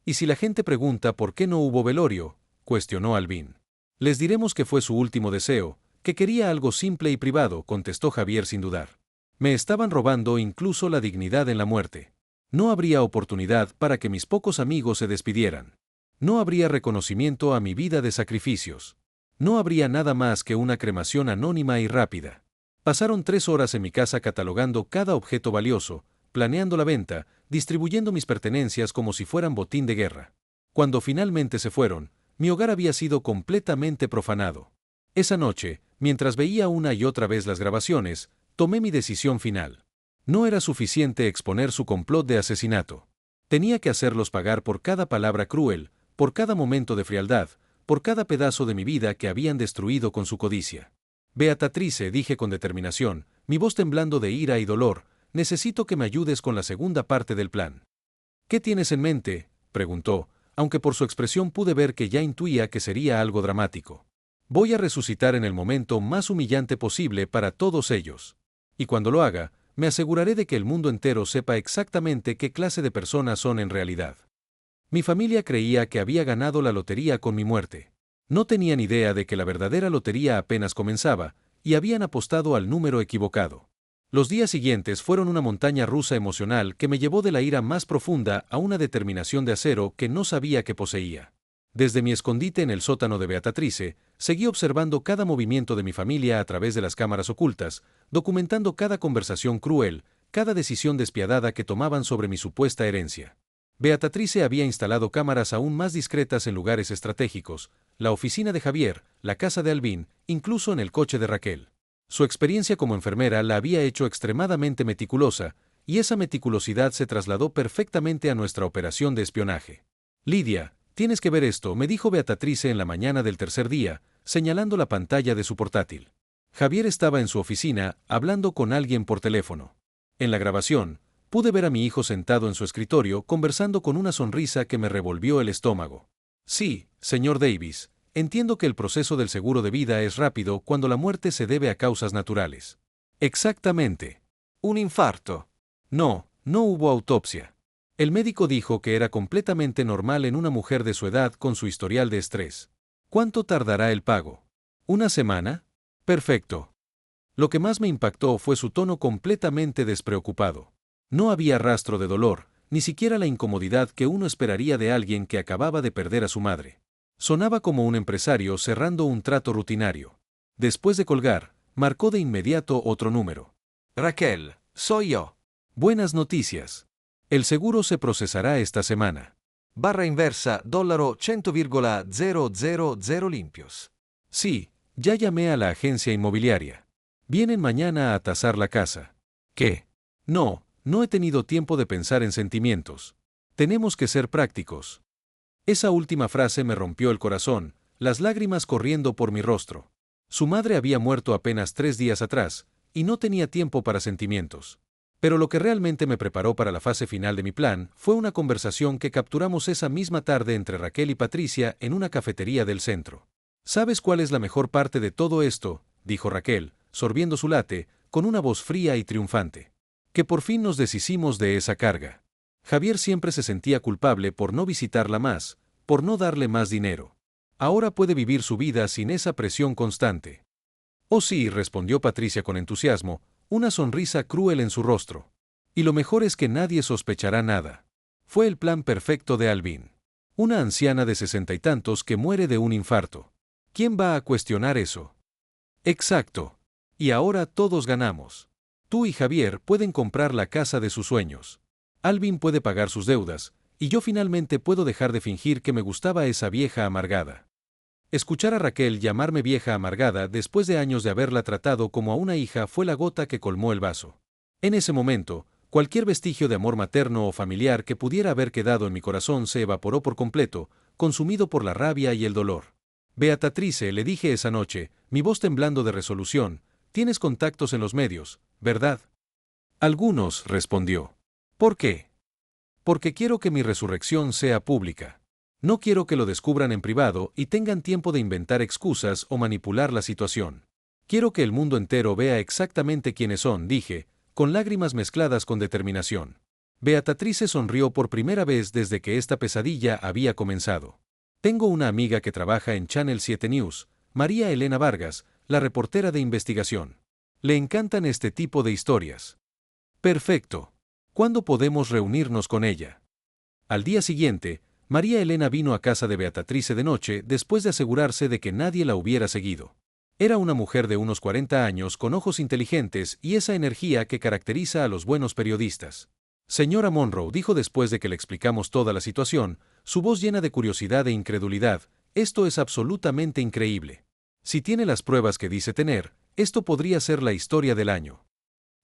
¿Y si la gente pregunta por qué no hubo velorio?, cuestionó Alvin. Les diremos que fue su último deseo, que quería algo simple y privado, contestó Javier sin dudar. Me estaban robando incluso la dignidad en la muerte. No habría oportunidad para que mis pocos amigos se despidieran. No habría reconocimiento a mi vida de sacrificios. No habría nada más que una cremación anónima y rápida. Pasaron 3 horas en mi casa catalogando cada objeto valioso, planeando la venta, distribuyendo mis pertenencias como si fueran botín de guerra. Cuando finalmente se fueron, mi hogar había sido completamente profanado. Esa noche, mientras veía una y otra vez las grabaciones, tomé mi decisión final. No era suficiente exponer su complot de asesinato. Tenía que hacerlos pagar por cada palabra cruel, por cada momento de frialdad, por cada pedazo de mi vida que habían destruido con su codicia. Beatatrice, dije con determinación, mi voz temblando de ira y dolor, necesito que me ayudes con la segunda parte del plan. ¿Qué tienes en mente?, preguntó, aunque por su expresión pude ver que ya intuía que sería algo dramático. Voy a resucitar en el momento más humillante posible para todos ellos. Y cuando lo haga, me aseguraré de que el mundo entero sepa exactamente qué clase de personas son en realidad. Mi familia creía que había ganado la lotería con mi muerte. No tenían idea de que la verdadera lotería apenas comenzaba, y habían apostado al número equivocado. Los días siguientes fueron una montaña rusa emocional que me llevó de la ira más profunda a una determinación de acero que no sabía que poseía. Desde mi escondite en el sótano de Beatatrice, seguí observando cada movimiento de mi familia a través de las cámaras ocultas, documentando cada conversación cruel, cada decisión despiadada que tomaban sobre mi supuesta herencia. Beatatrice había instalado cámaras aún más discretas en lugares estratégicos, la oficina de Javier, la casa de Alvin, incluso en el coche de Raquel. Su experiencia como enfermera la había hecho extremadamente meticulosa, y esa meticulosidad se trasladó perfectamente a nuestra operación de espionaje. Lidia, tienes que ver esto, me dijo Beatatrice en la mañana del tercer día, señalando la pantalla de su portátil. Javier estaba en su oficina, hablando con alguien por teléfono. En la grabación, pude ver a mi hijo sentado en su escritorio, conversando con una sonrisa que me revolvió el estómago. Sí, señor Davis, entiendo que el proceso del seguro de vida es rápido cuando la muerte se debe a causas naturales. Exactamente. Un infarto. No, no hubo autopsia. El médico dijo que era completamente normal en una mujer de su edad con su historial de estrés. ¿Cuánto tardará el pago? ¿Una semana? Perfecto. Lo que más me impactó fue su tono completamente despreocupado. No había rastro de dolor, ni siquiera la incomodidad que uno esperaría de alguien que acababa de perder a su madre. Sonaba como un empresario cerrando un trato rutinario. Después de colgar, marcó de inmediato otro número. Raquel, soy yo. Buenas noticias. El seguro se procesará esta semana. Barra inversa, $100,000 limpios. Sí, ya llamé a la agencia inmobiliaria. Vienen mañana a tasar la casa. ¿Qué? No he tenido tiempo de pensar en sentimientos. Tenemos que ser prácticos. Esa última frase me rompió el corazón, las lágrimas corriendo por mi rostro. Su madre había muerto apenas 3 días atrás, y no tenía tiempo para sentimientos. Pero lo que realmente me preparó para la fase final de mi plan fue una conversación que capturamos esa misma tarde entre Raquel y Patricia en una cafetería del centro. ¿Sabes cuál es la mejor parte de todo esto?, dijo Raquel, sorbiendo su latte, con una voz fría y triunfante. Que por fin nos deshicimos de esa carga. Javier siempre se sentía culpable por no visitarla más, por no darle más dinero. Ahora puede vivir su vida sin esa presión constante. Oh sí, respondió Patricia con entusiasmo, una sonrisa cruel en su rostro. Y lo mejor es que nadie sospechará nada. Fue el plan perfecto de Alvin. Una anciana de 60 y tantos que muere de un infarto. ¿Quién va a cuestionar eso? Exacto. Y ahora todos ganamos. Tú y Javier pueden comprar la casa de sus sueños. Alvin puede pagar sus deudas, y yo finalmente puedo dejar de fingir que me gustaba esa vieja amargada. Escuchar a Raquel llamarme vieja amargada después de años de haberla tratado como a una hija fue la gota que colmó el vaso. En ese momento, cualquier vestigio de amor materno o familiar que pudiera haber quedado en mi corazón se evaporó por completo, consumido por la rabia y el dolor. Beatatrice, le dije esa noche, mi voz temblando de resolución, tienes contactos en los medios, ¿verdad? Algunos, respondió. ¿Por qué? Porque quiero que mi resurrección sea pública. No quiero que lo descubran en privado y tengan tiempo de inventar excusas o manipular la situación. Quiero que el mundo entero vea exactamente quiénes son, dije, con lágrimas mezcladas con determinación. Beatrice sonrió por primera vez desde que esta pesadilla había comenzado. Tengo una amiga que trabaja en Channel 7 News, María Elena Vargas, la reportera de investigación. Le encantan este tipo de historias. Perfecto. ¿Cuándo podemos reunirnos con ella? Al día siguiente, María Elena vino a casa de Beatrice de noche después de asegurarse de que nadie la hubiera seguido. Era una mujer de unos 40 años con ojos inteligentes y esa energía que caracteriza a los buenos periodistas. Señora Monroe, dijo después de que le explicamos toda la situación, su voz llena de curiosidad e incredulidad, esto es absolutamente increíble. Si tiene las pruebas que dice tener, esto podría ser la historia del año.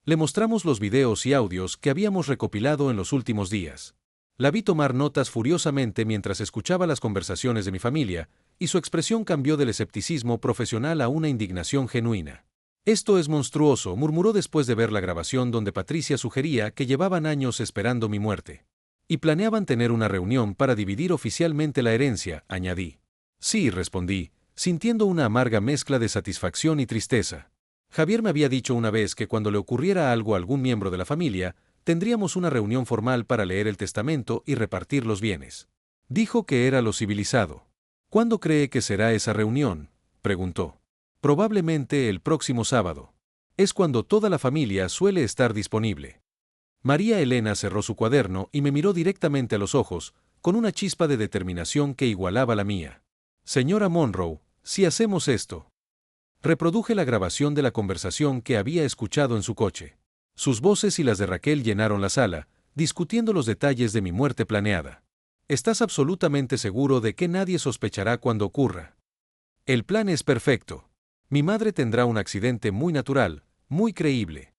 Le mostramos los videos y audios que habíamos recopilado en los últimos días. La vi tomar notas furiosamente mientras escuchaba las conversaciones de mi familia, y su expresión cambió del escepticismo profesional a una indignación genuina. Esto es monstruoso, murmuró después de ver la grabación donde Patricia sugería que llevaban años esperando mi muerte. Y planeaban tener una reunión para dividir oficialmente la herencia, añadí. Sí, respondí, sintiendo una amarga mezcla de satisfacción y tristeza. Javier me había dicho una vez que cuando le ocurriera algo a algún miembro de la familia, tendríamos una reunión formal para leer el testamento y repartir los bienes. Dijo que era lo civilizado. ¿Cuándo cree que será esa reunión?, preguntó. Probablemente el próximo sábado. Es cuando toda la familia suele estar disponible. María Elena cerró su cuaderno y me miró directamente a los ojos, con una chispa de determinación que igualaba la mía. Señora Monroe, si hacemos esto. Reproduje la grabación de la conversación que había escuchado en su coche. Sus voces y las de Raquel llenaron la sala, discutiendo los detalles de mi muerte planeada. ¿Estás absolutamente seguro de que nadie sospechará cuando ocurra? El plan es perfecto. Mi madre tendrá un accidente muy natural, muy creíble.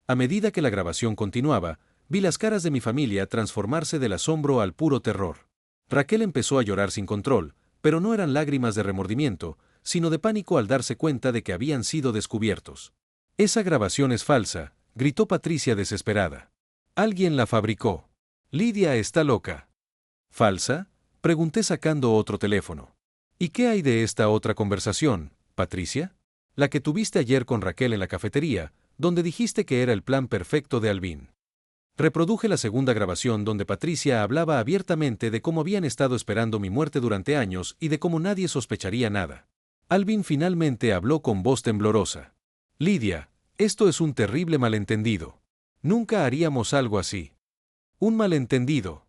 A medida que la grabación continuaba, vi las caras de mi familia transformarse del asombro al puro terror. Raquel empezó a llorar sin control, pero no eran lágrimas de remordimiento, sino de pánico al darse cuenta de que habían sido descubiertos. Esa grabación es falsa, gritó Patricia desesperada. Alguien la fabricó. Lidia está loca. ¿Falsa?, pregunté sacando otro teléfono. ¿Y qué hay de esta otra conversación, Patricia? La que tuviste ayer con Raquel en la cafetería, donde dijiste que era el plan perfecto de Alvin. Reproduje la segunda grabación donde Patricia hablaba abiertamente de cómo habían estado esperando mi muerte durante años y de cómo nadie sospecharía nada. Alvin finalmente habló con voz temblorosa. Lidia, esto es un terrible malentendido. Nunca haríamos algo así. Un malentendido.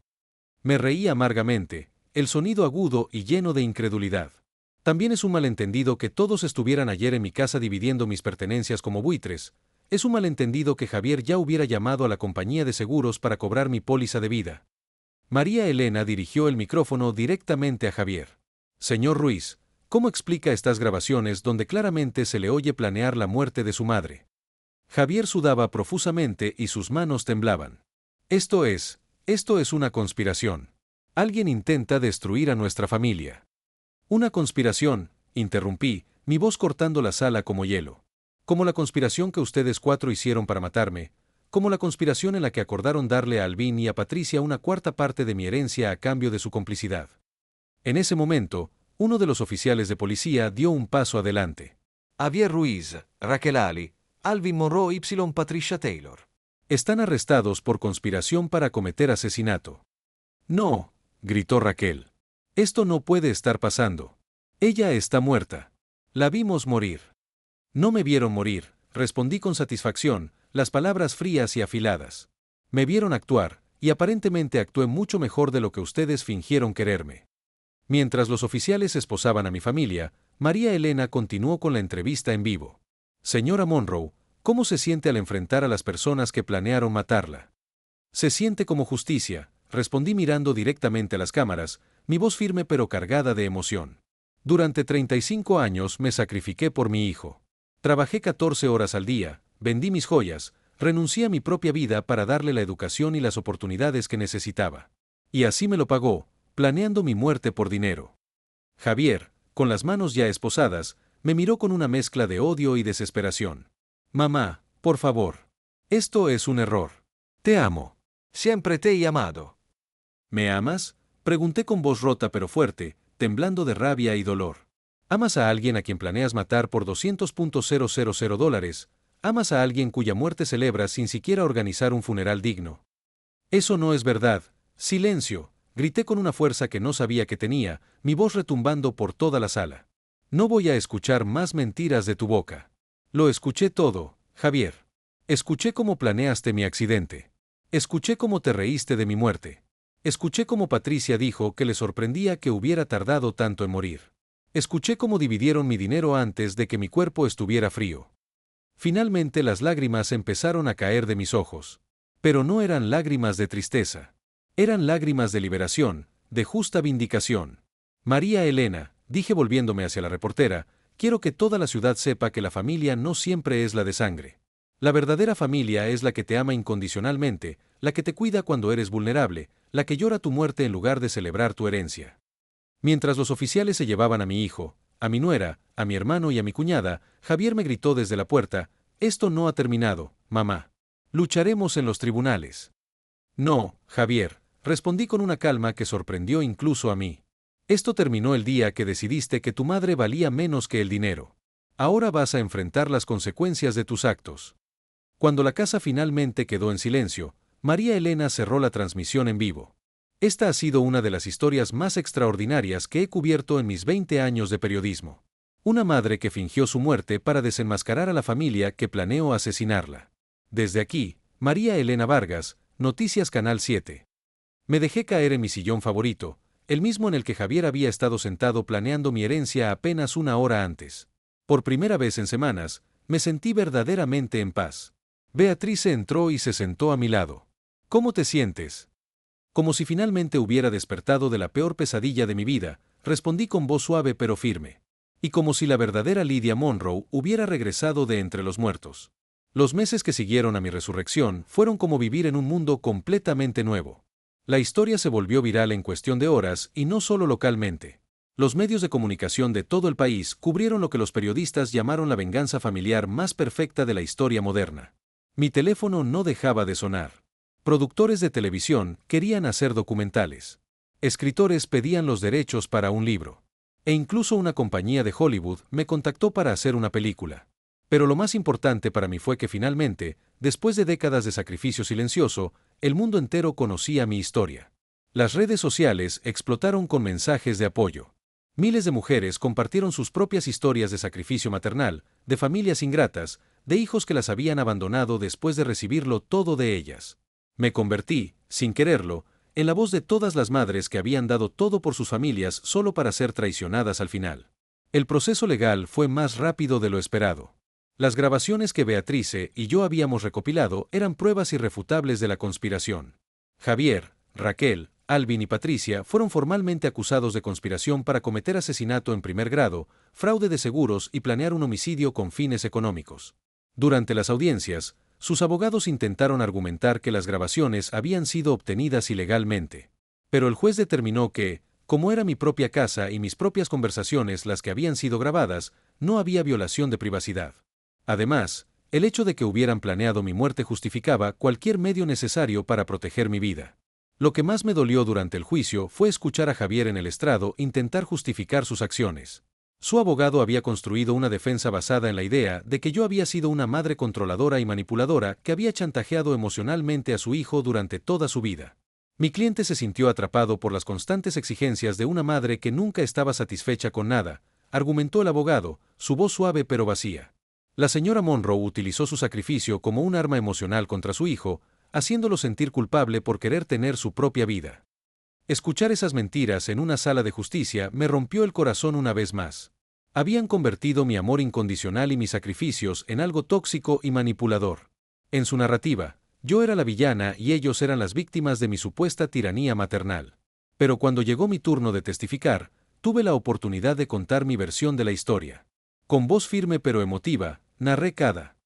Me reí amargamente, el sonido agudo y lleno de incredulidad. También es un malentendido que todos estuvieran ayer en mi casa dividiendo mis pertenencias como buitres. Es un malentendido que Javier ya hubiera llamado a la compañía de seguros para cobrar mi póliza de vida. María Elena dirigió el micrófono directamente a Javier. Señor Ruiz, ¿cómo explica estas grabaciones donde claramente se le oye planear la muerte de su madre? Javier sudaba profusamente y sus manos temblaban. Esto es una conspiración. Alguien intenta destruir a nuestra familia. Una conspiración, interrumpí, mi voz cortando la sala como hielo. Como la conspiración que ustedes cuatro hicieron para matarme, como la conspiración en la que acordaron darle a Alvin y a Patricia una cuarta parte de mi herencia a cambio de su complicidad. En ese momento, uno de los oficiales de policía dio un paso adelante. Javier Ruiz, Raquel Ali, Alvin Monroe y Patricia Taylor. Están arrestados por conspiración para cometer asesinato. No, gritó Raquel. Esto no puede estar pasando. Ella está muerta. La vimos morir. No me vieron morir, respondí con satisfacción, las palabras frías y afiladas. Me vieron actuar, y aparentemente actué mucho mejor de lo que ustedes fingieron quererme. Mientras los oficiales esposaban a mi familia, María Elena continuó con la entrevista en vivo. Señora Monroe, ¿cómo se siente al enfrentar a las personas que planearon matarla? Se siente como justicia, respondí mirando directamente a las cámaras, mi voz firme pero cargada de emoción. Durante 35 años me sacrifiqué por mi hijo. Trabajé 14 horas al día, vendí mis joyas, renuncié a mi propia vida para darle la educación y las oportunidades que necesitaba. Y así me lo pagó, planeando mi muerte por dinero. Javier, con las manos ya esposadas, me miró con una mezcla de odio y desesperación. Mamá, por favor. Esto es un error. Te amo. Siempre te he amado. ¿Me amas?, pregunté con voz rota pero fuerte, temblando de rabia y dolor. Amas a alguien a quien planeas matar por $200,000. Amas a alguien cuya muerte celebras sin siquiera organizar un funeral digno. Eso no es verdad. Silencio, grité con una fuerza que no sabía que tenía, mi voz retumbando por toda la sala. No voy a escuchar más mentiras de tu boca. Lo escuché todo, Javier. Escuché cómo planeaste mi accidente. Escuché cómo te reíste de mi muerte. Escuché cómo Patricia dijo que le sorprendía que hubiera tardado tanto en morir. Escuché cómo dividieron mi dinero antes de que mi cuerpo estuviera frío. Finalmente las lágrimas empezaron a caer de mis ojos. Pero no eran lágrimas de tristeza. Eran lágrimas de liberación, de justa vindicación. María Elena, dije volviéndome hacia la reportera, quiero que toda la ciudad sepa que la familia no siempre es la de sangre. La verdadera familia es la que te ama incondicionalmente, la que te cuida cuando eres vulnerable, la que llora tu muerte en lugar de celebrar tu herencia. Mientras los oficiales se llevaban a mi hijo, a mi nuera, a mi hermano y a mi cuñada, Javier me gritó desde la puerta: «Esto no ha terminado, mamá. Lucharemos en los tribunales». «No, Javier», respondí con una calma que sorprendió incluso a mí. «Esto terminó el día que decidiste que tu madre valía menos que el dinero. Ahora vas a enfrentar las consecuencias de tus actos». Cuando la casa finalmente quedó en silencio, María Elena cerró la transmisión en vivo. Esta ha sido una de las historias más extraordinarias que he cubierto en mis 20 años de periodismo. Una madre que fingió su muerte para desenmascarar a la familia que planeó asesinarla. Desde aquí, María Elena Vargas, Noticias Canal 7. Me dejé caer en mi sillón favorito, el mismo en el que Javier había estado sentado planeando mi herencia apenas una hora antes. Por primera vez en semanas, me sentí verdaderamente en paz. Beatrice entró y se sentó a mi lado. «¿Cómo te sientes?». Como si finalmente hubiera despertado de la peor pesadilla de mi vida, respondí con voz suave pero firme. Y como si la verdadera Lydia Monroe hubiera regresado de entre los muertos. Los meses que siguieron a mi resurrección fueron como vivir en un mundo completamente nuevo. La historia se volvió viral en cuestión de horas y no solo localmente. Los medios de comunicación de todo el país cubrieron lo que los periodistas llamaron la venganza familiar más perfecta de la historia moderna. Mi teléfono no dejaba de sonar. Productores de televisión querían hacer documentales. Escritores pedían los derechos para un libro. E incluso una compañía de Hollywood me contactó para hacer una película. Pero lo más importante para mí fue que finalmente, después de décadas de sacrificio silencioso, el mundo entero conocía mi historia. Las redes sociales explotaron con mensajes de apoyo. Miles de mujeres compartieron sus propias historias de sacrificio maternal, de familias ingratas, de hijos que las habían abandonado después de recibirlo todo de ellas. Me convertí, sin quererlo, en la voz de todas las madres que habían dado todo por sus familias solo para ser traicionadas al final. El proceso legal fue más rápido de lo esperado. Las grabaciones que Beatrice y yo habíamos recopilado eran pruebas irrefutables de la conspiración. Javier, Raquel, Alvin y Patricia fueron formalmente acusados de conspiración para cometer asesinato en primer grado, fraude de seguros y planear un homicidio con fines económicos. Durante las audiencias, sus abogados intentaron argumentar que las grabaciones habían sido obtenidas ilegalmente. Pero el juez determinó que, como era mi propia casa y mis propias conversaciones las que habían sido grabadas, no había violación de privacidad. Además, el hecho de que hubieran planeado mi muerte justificaba cualquier medio necesario para proteger mi vida. Lo que más me dolió durante el juicio fue escuchar a Javier en el estrado intentar justificar sus acciones. Su abogado había construido una defensa basada en la idea de que yo había sido una madre controladora y manipuladora que había chantajeado emocionalmente a su hijo durante toda su vida. Mi cliente se sintió atrapado por las constantes exigencias de una madre que nunca estaba satisfecha con nada, argumentó el abogado, su voz suave pero vacía. La señora Monroe utilizó su sacrificio como un arma emocional contra su hijo, haciéndolo sentir culpable por querer tener su propia vida. Escuchar esas mentiras en una sala de justicia me rompió el corazón una vez más. Habían convertido mi amor incondicional y mis sacrificios en algo tóxico y manipulador. En su narrativa, yo era la villana y ellos eran las víctimas de mi supuesta tiranía maternal. Pero cuando llegó mi turno de testificar, tuve la oportunidad de contar mi versión de la historia. Con voz firme pero emotiva, narré cada